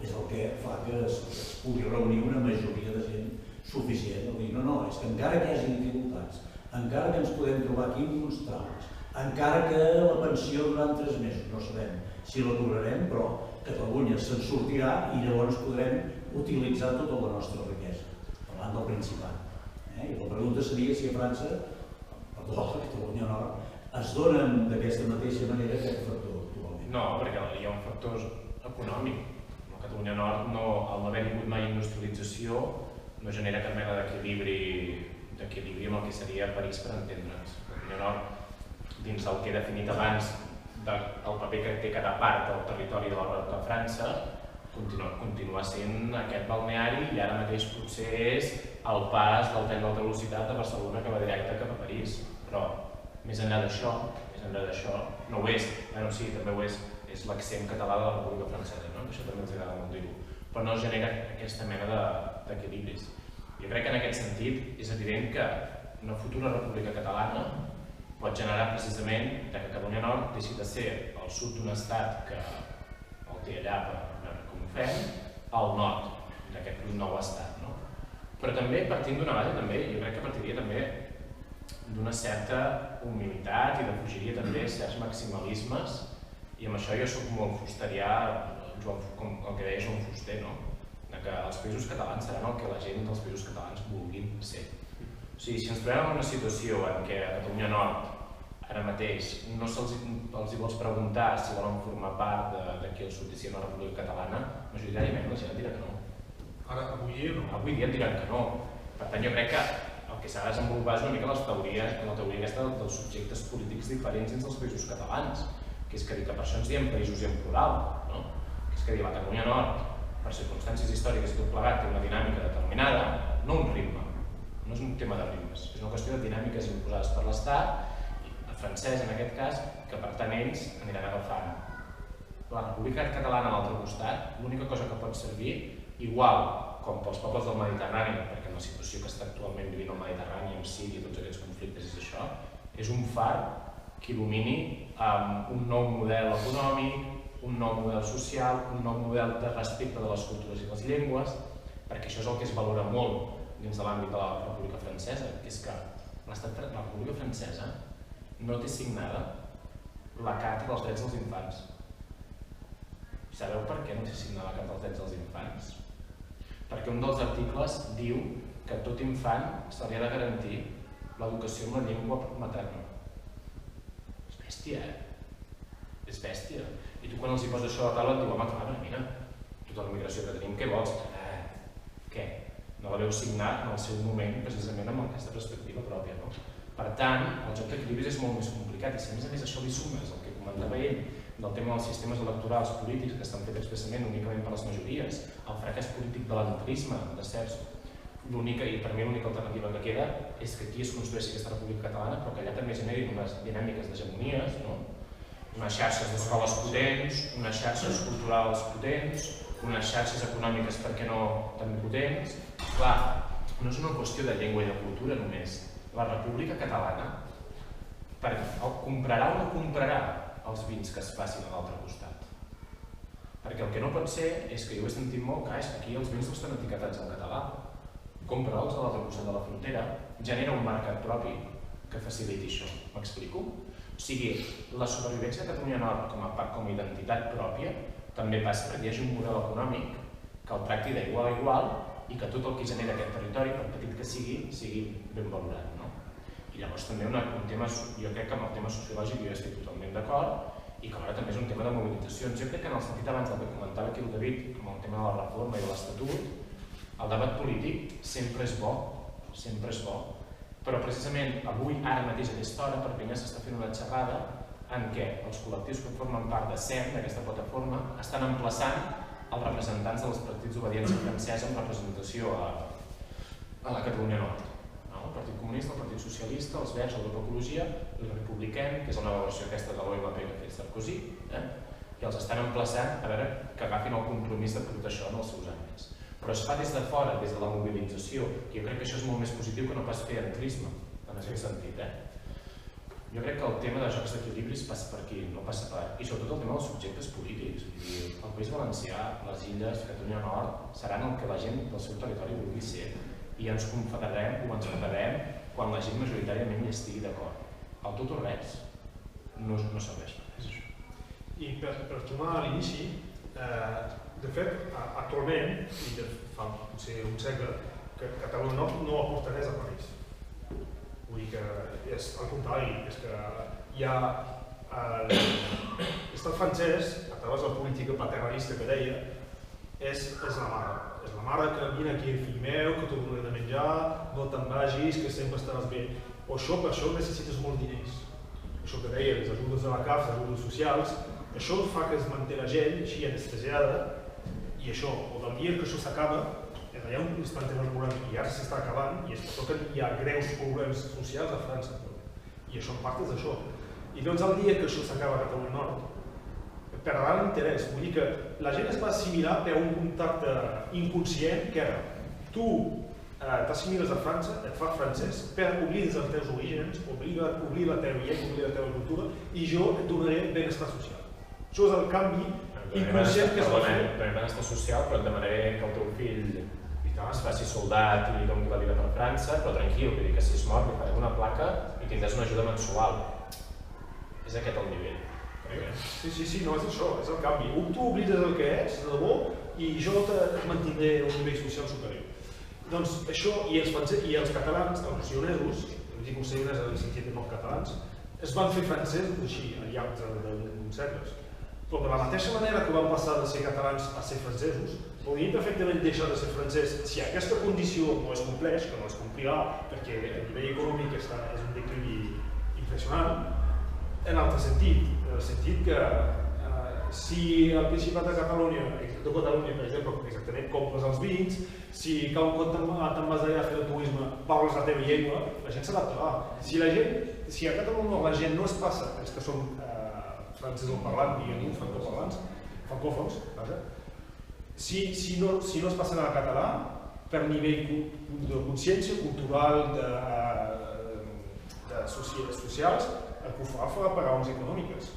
és el que fa que es pugui reunir una majoria de gent suficient. No, és que encara que hi hagi dificultats, encara que ens podem trobar aquí amb uns trams, encara que la pensió durant 3 mesos, no sabem si la cobrarem, però Catalunya se'n sortirà i llavors podrem utilitzar tota la nostra riquesa, parlant del Principat. I la pregunta seria si a França, perdó, a Catalunya Nord, es donen d'aquesta mateixa manera aquest factor actualment. No, perquè hi ha un factor econòmic. A Catalunya Nord, al no haver tingut mai industrialització, no genera cap mena d'equilibri amb el que seria París, per entendre'ns. Catalunya Nord, dins del que he definit abans, del paper que té cada part del territori de França, continua sent aquest balneari i ara mateix potser és el pas del tren d'alta velocitat de Barcelona que va directe cap a París. Però més enllà d'això, no ho és. Bueno, sí, també ho és l'accent català de la República Francesa, això també ens agrada molt dir-ho, però no genera aquesta mena d'equilibris. Jo crec que en aquest sentit és evident que una futura república catalana pot generar precisament que Catalunya Nord deixi de ser el sud d'un estat que el té allà per veure com ho fem, al nord d'aquest nou estat. Però també partint d'una base, jo crec que partiria també d'una certa humilitat i defugiria també certs maximalismes, i amb això jo soc molt fusterià, com el que deia Joan Fuster, que els països catalans seran el que la gent dels països catalans vulguin ser. O sigui, si ens trobem en una situació en què a Catalunya Nord ara mateix no els vols preguntar si volen formar part d'aquí el sud i si hi ha una república catalana, majoritàriament la gent et dirà que no. Ara, avui dia no. Avui dia et diran que no. Per tant, jo crec que el que s'ha de desenvolupar és una mica la teoria aquesta dels subjectes polítics diferents dins dels països catalans, que és que per això ens diem països i en plural, que és que la Catalunya Nord, per circumstàncies històriques i tot plegat, té una dinàmica determinada, no un ritme, no és un tema de ritmes, és una qüestió de dinàmiques imposades per l'Estat, francès en aquest cas, que per tant ells aniran agafant. La República Catalana a l'altre costat, l'única cosa que pot servir, igual com pels pobles del Mediterrani, perquè en la situació que està actualment vivint el Mediterrani, amb Síria i tots aquests conflictes és això, és un far que il·lumini un nou model econòmic, un nou model social, un nou model de respecte de les cultures i les llengües, perquè això és el que es valora molt dins de l'àmbit de la República Francesa, que és que la República Francesa no té signada la Carta dels Drets dels Infants. Sabeu per què no té signada la Carta dels Drets dels Infants? Perquè un dels articles diu que a tot infant se li ha de garantir l'educació en la llengua materna. És bèstia, És bèstia. I tu quan els hi poses això a la taula et diu, home, clar, mira, tota la migració que tenim, què vols? Què? No la veu signar en el seu moment precisament amb aquesta perspectiva pròpia, no? Per tant, el joc d'equilibris és molt més complicat i si a més això li sumes el que comentava ell del tema dels sistemes electorals polítics que estan fets expressament únicament per les majories, el fracàs polític de l'entrisme de certs i per mi l'única alternativa que queda és que aquí es construeixi aquesta república catalana, però que allà també generi unes dinàmiques d'hegemonies, unes xarxes d'escoles potents, unes xarxes culturals potents, unes xarxes econòmiques, per què no, també potents. Clar, no és una qüestió de llengua i de cultura només. La república catalana comprarà o no comprarà els vins que es facin a l'altre costat. Perquè el que no pot ser és que jo ho he sentit molt, que és que aquí els vins no estan etiquetats en català. Compra'ls a l'altre costat de la frontera, genera un mercat propi que faciliti això. M'explico? O sigui, la supervivència de Catalunya Nord com a identitat pròpia també passa perquè hi hagi un model econòmic que el tracti d'igual a igual i que tot el que genera aquest territori, per petit que sigui ben valorat. I llavors també un tema, jo crec que amb el tema sociològic jo estic totalment d'acord i que alhora també és un tema de mobilitzacions. Jo crec que en el sentit abans del que comentava aquí el David, amb el tema de la reforma i de l'Estatut, el debat polític sempre és bo, però precisament avui, ara mateix a aquesta hora, Perpinyà s'està fent una xerrada en què els col·lectius que formen part de SEM, d'aquesta plataforma, estan emplaçant els representants dels partits d'obediència francesa en representació a la Catalunya Nord. El Partit Comunista, el Partit Socialista, els Verds, Europa Ecologia, el Republicán, que és una versió aquesta de l'OMP que ha fet Sarkozy, i els estan emplaçant a veure que agafin el compromís de portar això en els seus àmbits. Però es fa des de fora, des de la mobilització, i jo crec que això és molt més positiu que no pas fer entrisme, en aquest sentit. Jo crec que el tema de jocs d'equilibris passa per aquí, no passa per... I sobretot el tema dels subjectes polítics. El País Valencià, les Illes, Catalunya Nord, seran el que la gent del seu territori vulgui ser i ens confederem o ens federem quan la gent majoritàriament hi estigui d'acord. El tot o res no serveix per res. I per tornar a l'inici, de fet, actualment, i de fa potser un segle, que Catalunya Nord no aporta res a París. Vull dir que és al contrari, és que hi ha l'estat francès, a través de la política paternalista que deia, és la mare. És la mare que vine aquí, fill meu, que t'ho donaré de menjar, no te'n vagis, que sempre estaràs bé. O això, per això necessites molts diners. Això que deia, les ajudes de la CAF, les ajudes socials, això fa que es manté la gent així anestesiada i això, o del dia que això s'acaba, allà on estan tenint el problema i ara s'està acabant i és per això que hi ha greus problemes socials a França. I això en part és això. I doncs el dia que això s'acaba a Catalunya Nord, perdrà l'interès. Vull dir que la gent es va assimilar per un contacte inconscient que era tu t'assimiles a França, et fas francès, per oblides els teus orígens, oblida la teva llengua, oblida la teva cultura i jo et donaré benestar social. Això és el canvi inconscient que es va fer. Donem benestar social, però et demanaré que el teu fill es faci soldat i doni la vida per França, però tranquil, vull dir que si es mor li farem una placa i tindràs una ajuda mensual. És aquest el nivell. Sí, no és això, és el canvi. Tu oblides el que ets, de debò, i jo et mantindré un nivell social superior. Doncs això, i els catalans, els sionesos, dic els sionesos en el sentit de no catalans, es van fer francesos així, al llarg d'uns segles. Però de la mateixa manera que van passar de ser catalans a ser francesos, podien perfectament deixar de ser francès si aquesta condició no es compleix, que no es complirà, perquè a nivell econòmic és un declivi impressionant, en altre sentit, en el sentit que si el Principat de Catalunya, per exemple, exactament compres els vins, si cau un compte te'n vas allà a fer el turisme, parles la teva llengua, la gent s'adaptarà. Si a Catalunya la gent no es passa, els que són francesos parlants, diguem-ho, francòfons, si no es passen al català, per nivell de consciència cultural, de socials, el que ho farà pagar unes econòmiques.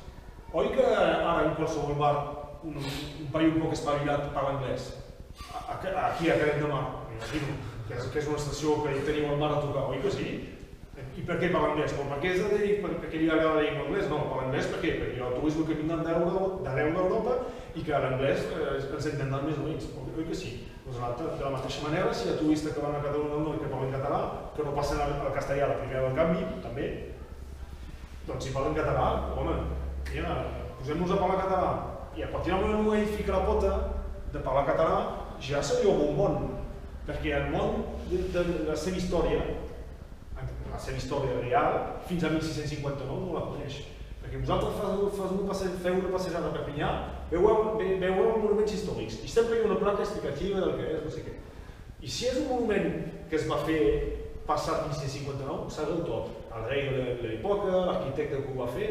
Oi que ara en qualsevol bar un paio un poc espavilat parla anglès? Aquí a Canet de Mar, m'imagino, que és una estació que teniu al mar a tocar, oi que sí? I per què parla anglès? Perquè li agrada la llengua anglès? No, parla anglès per què? Perquè hi ha el turisme que vindran d'arreu d'Europa i que l'anglès ens entendran més o menys, oi que sí? De la mateixa manera, si hi ha turistes que van a Catalunya i que parlen català, que no passen al castellà a la primera del canvi, també, doncs si parlen català, home, posem-nos a parlar català i a partir del moment que ell fica la pota de parlar català ja seria un bon món, perquè el món de la seva història real, fins a 1659 no la coneix. Perquè vosaltres feu una passejada a Perpinyà, veieu monuments històrics i sempre hi ha una placa explicativa del que és, no sé què. I si és un monument que es va fer passat 1659, sabeu tot. El rei de l'època, l'arquitecte que ho va fer.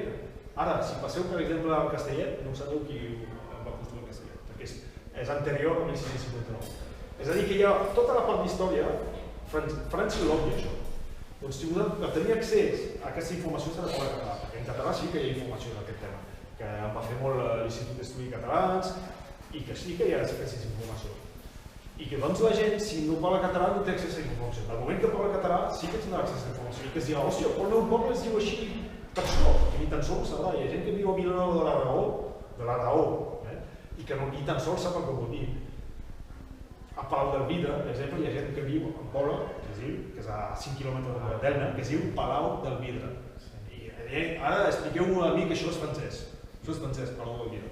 Ara, si passeu per exemple al Castellet, no sabeu qui va construir el Castellet, perquè és anterior a 1659. És a dir, que hi ha tota la part d'història, França l'obvia això. Doncs si per tenir accés a aquesta informació s'ha de parlar català, perquè en català sí que hi ha informació d'aquest tema, que em va fer molt l'Institut d'Estudis Catalans i que sí que hi ha aquesta informació. I que doncs la gent, si no parla català, no té accés a informació. Al moment que parla català sí que tindrà accés a informació i que es dirà, hòstia, el meu poble es diu així per això, que ni tan sols sabrà. Hi ha gent que viu a Vilanova de la Raó, i que ni tan sols sap el que vol dir. A Palau del Vidre, per exemple, hi ha gent que viu en poble, que és a 5 quilòmetres de Delna, que es diu Palau del Vidre. I ara expliqueu-m'ho a mi que això és francès. Això és francès, Palau del Vidre.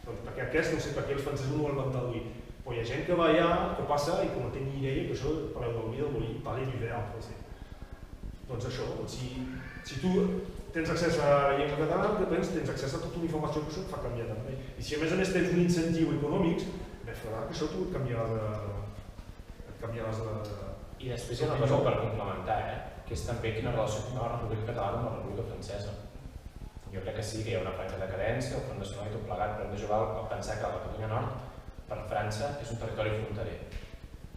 Perquè aquest no sé per què els francesos no el van traduir. Però hi ha gent que va allà, que passa i que no té ni idea que això Palau del Vidre vol dir parler d'idea. Doncs això, si tu tens accés a la llengua catalana, tens accés a tota una informació que això et fa canviar també. I si a més tens un incentiu econòmic, farà que això tu et canviaràs de... I després hi ha una cosa per complementar, que és també quina relació té la República Catalana amb la República Francesa. Jo crec que sí que hi ha una franca decadència, el Front Nacional i tot plegat, però hem de jugar a pensar que la Catalunya Nord, per França, és un territori fronterer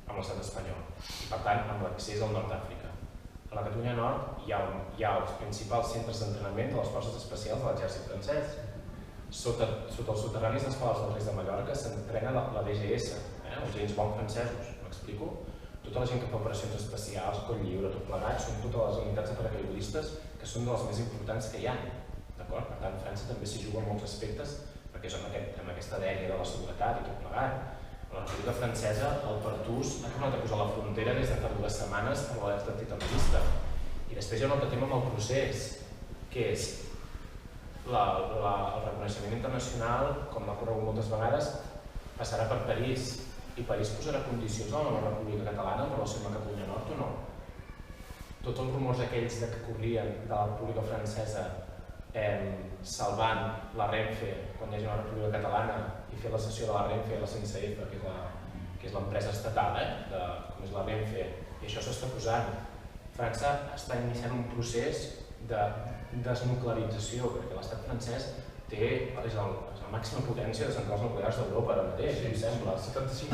amb l'estat espanyol i, per tant, amb l'accés al nord d'Àfrica. A la Catalunya Nord hi ha els principals centres d'entrenament de les forces especials de l'exèrcit francès. Sota els soterranis dels Palaus dels Reis de Mallorca s'entrena la DGS, els James Bond francesos, m'explico? Tota la gent que fa operacions especials, Coll Lliure, tot plegat, són totes les unitats de paracaigudistes que són de les més importants que hi ha. D'acord? Per tant, França també s'hi juga en molts aspectes, perquè és amb aquesta dèria de la seguretat i tot plegat. A la República Francesa, el Pertús ha tornat a posar la frontera des de fa 2 setmanes per l'alerta antiterrorista. I després hi ha un altre tema amb el procés, que és el reconeixement internacional, com l'ha corregut moltes vegades, passarà per París, i París posarà condicions a la República Catalana en relació amb la Catalunya Nord o no? Tots els rumors aquells que corrien de la República Francesa salvant la Renfe quan hi hagi una República Catalana i fer la cessió de la Renfe a la SNCF, que és l'empresa estatal, com és la Renfe, i això s'està posant. França està iniciant un procés de desnuclearització, perquè l'estat francès és la màxima potència de centrals nuclears d'Europa ara mateix, em sembla. 75%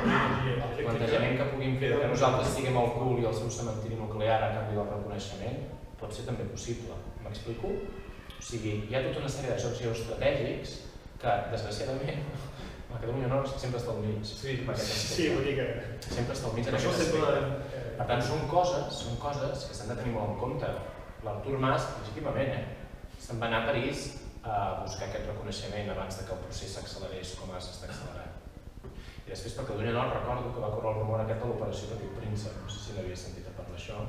d'energia El plantejament que puguin fer que nosaltres siguem el cul i el seu cementiri nuclear a canvi del reconeixement pot ser també possible. M'explico? O sigui, hi ha tota una sèrie de jocs geoestratègics que, desgraciadament, la Catalunya Nord sempre està al mig. Sí, vull dir que... Sempre està al mig en aquest aspecte. Per tant, són coses que s'han de tenir molt en compte. L'Artur Mas, legítimament, se'n va anar a París a buscar aquest reconeixement abans que el procés s'accelerés com ara s'està accelerant. I després per Catalunya Nord recordo que va córrer el rumor aquest de l'operació Petit Príncep, no sé si n'havia sentit a parlar d'això,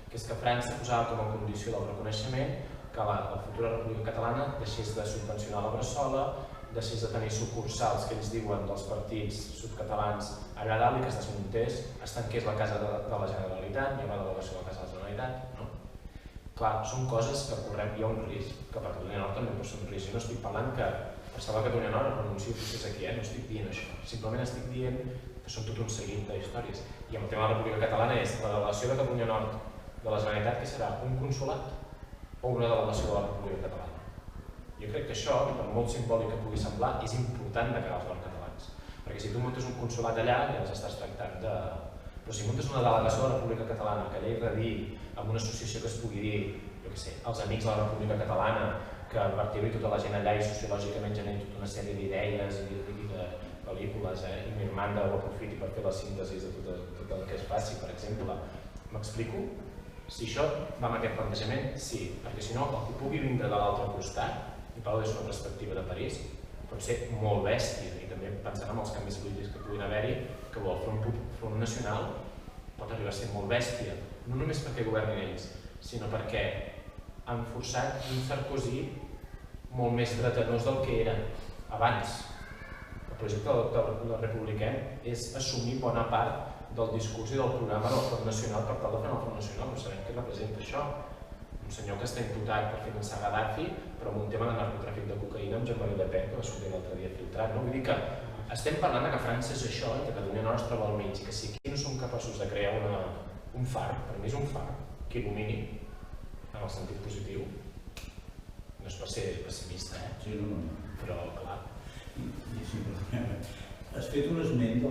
que és que França posava com a condició del reconeixement que la futura República Catalana deixés de subvencionar la Bressola, deixés de tenir sucursals que ells diuen dels partits subcatalans allà dalt i que es desmuntés, es tanqués la casa de la Generalitat, hi ha una delegació de la casa de la Generalitat, no? Clar, són coses que correm, hi ha un risc, que per Catalunya Nord també pot ser un risc. Jo no estic parlant que per salvar Catalunya Nord renuncio a procés aquí, no estic dient això. Simplement estic dient que són tot un seguit d'històries. I el tema de la República Catalana és la delegació de Catalunya Nord de la Generalitat, que serà un consolat o una delegació de la República Catalana. Jo crec que això, per molt simbòlic que pugui semblar, és important de cara als nord-catalans. Perquè si tu muntes un consolat allà, ja els estàs tractant de... Però si muntes una delegació de la República Catalana que allà hi radiï amb una associació que es pugui dir, jo què sé, els Amics de la República Catalana, que vertebri tota la gent allà i sociològicament generi tota una sèrie d'idees i de pel·lícules, i Mirmanda ho aprofiti per fer la síntesi de tot el que es faci, per exemple. M'explico? Si això va amb aquest plantejament, sí, perquè si no, el que pugui vindre de l'altre costat, i parlo des d'una perspectiva de París, pot ser molt bèstia, i també pensant en els canvis polítics que puguin haver-hi, que el Front Nacional pot arribar a ser molt bèstia, no només perquè governin ells, sinó perquè han forçat un Sarkozy molt més dretanós del que era abans. El projecte del Republicà és assumir bona part del discurs i del programa del Front Nacional per tal de fer el Front Nacional. No sabem què representa això. Un senyor que està imputat per finançar Gaddafi, però amb un tema de narcotràfic de cocaïna amb Jean-Marie Le Pen, que va sortir l'altre dia filtrat. Vull dir que estem parlant que França és això i que Catalunya Nord es troba al mig, i que si aquí no som capaços de crear un far, per mi és un far, que il·lumini, en el sentit positiu, no és per ser pessimista, Sí, no. però clar. I simplement has fet un esment de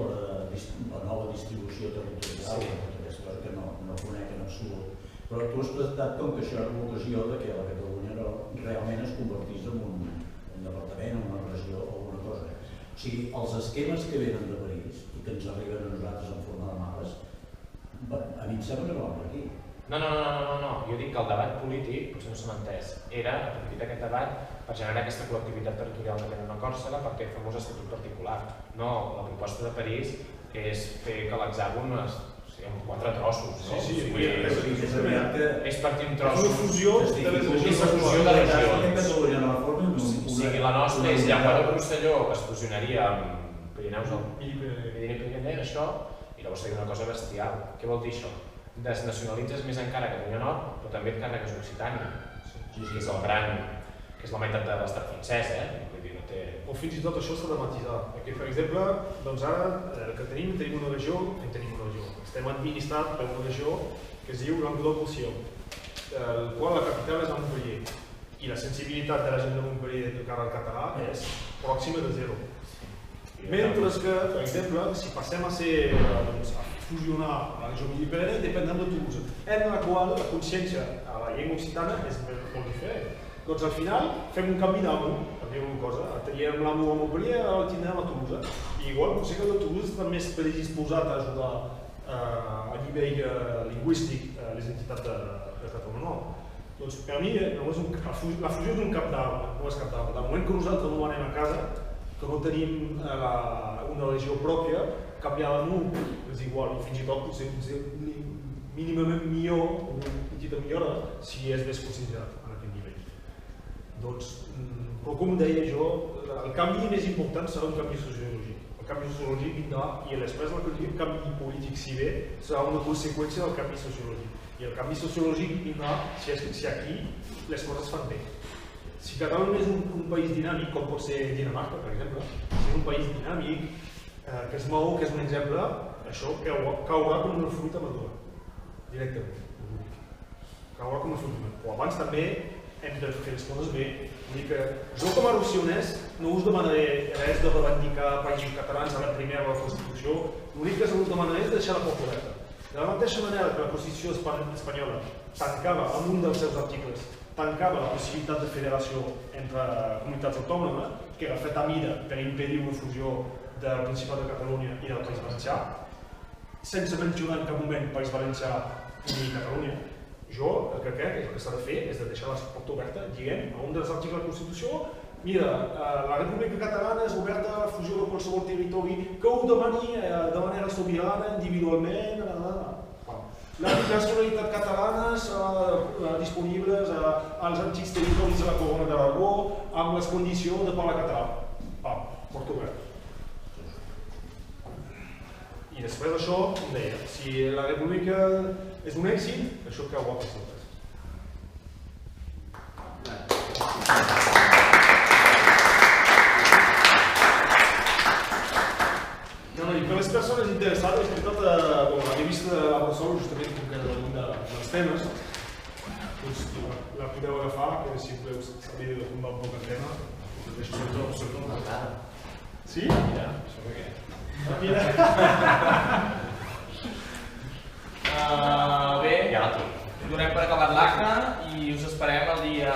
la nova distribució territorial, aquesta cosa que no conec en absolut, però tu has presentat com que això era l'ocasió que la Catalunya realment es convertís en un departament, en una regió o alguna cosa. O sigui, els esquemes que venen de París i que ens arriben a nosaltres en forma de mapes, a mi em sembla que no van per aquí. No, jo dic que el debat polític, potser no se m'ha entès, era aprofitar aquest debat per generar aquesta col·lectivitat territorial que tenen a Còrsega per aquest famós estatut particular. No, la proposta de París és fer que l'hexàgon en 4 trossos, no? És partir en trossos. És una fusió de les regions. És una fusió de regions. O sigui, la nostra és Llamp de Rosselló, que es fusionaria amb Pirineus, Pirineu, això, i llavors seria una cosa bestial. Què vol dir això? Desnacionalitzes més encara Catalunya Nord, però també et carregues Occitània, que és el gran, que és la meitat de l'estat francès, vull dir, no té... O fins i tot això s'ha de matisar, perquè per exemple, doncs ara el que tenim una regió, estem administrat per una regió que es diu Languedoc-Roussillon, el qual la capital és a Montpellier, i la sensibilitat de la gent de Montpellier de cara al català és pròxima de zero. Mentre que, per exemple, si passem a fusionar la regió Midi-Pyrénées, dependem de Toulouse, en la qual la consciència a la llengua occitana és molt diferent. Doncs al final fem un canvi d'amo, per dir una cosa, teníem l'amo a Montpellier, ara el tindrem a Toulouse, i igual potser que el de Toulouse està més predisposat a ajudar a nivell lingüístic les entitats de Catalunya Nord. Doncs per mi la fusió és un cap d'arbre, no és cap d'arbre. Del moment que nosaltres no anem a casa, que no tenim una regió pròpia, canviar de nom és igual, i fins i tot potser mínimament millor, una petita millora, si és més considerat en aquest nivell. Doncs, però com deia jo, el canvi més important serà un canvi sociològic. El canvi sociològic vindrà, i després el canvi polític, si bé, serà una conseqüència del canvi sociològic. I el canvi sociològic vindrà si aquí les coses fan bé. Si Catalunya és un país dinàmic, com pot ser Dinamarca, per exemple, si és un país dinàmic, que es mou, que és un exemple, això caurà com una fruita madura, directament. Caurà com una fruita madura. Però abans també hem de fer les coses bé. Vull dir que jo com a rossellonès no us demanaré res de reivindicar països catalans a la primera de la Constitució, l'únic que us demanaré és deixar la porta oberta. De la mateixa manera que la Constitució espanyola tancava en un dels seus articles, tancava la possibilitat de federació entre comunitats autònomes, que era feta a mida per impedir una fusió del Principat de Catalunya i del País Valencià, sense mencionar en cap moment País Valencià ni Catalunya. Jo el que crec que el que s'ha de fer és de deixar la porta oberta, dient a un dels articles de la Constitució, mira, la República Catalana és oberta a la fusió de qualsevol territori que ho demani de manera sobirana, individualment, la nacionalitat catalana serà disponible als antics territoris de la Corona d'Aragó amb les condicions de parlar català. Porta oberta. I després d'això, com deia, si la República és un èxit, això caurà per sempre. I per les persones interessades, és veritat, la revista de la Bressol, justament com que és un dels temes, doncs la podeu agafar, que si voleu saber de com va un poc el tema, us deixo tot la cara. Sí? Mira, això per què? Mira. Bé, Ja la tinc. donem per acabat l'acte i us esperem el dia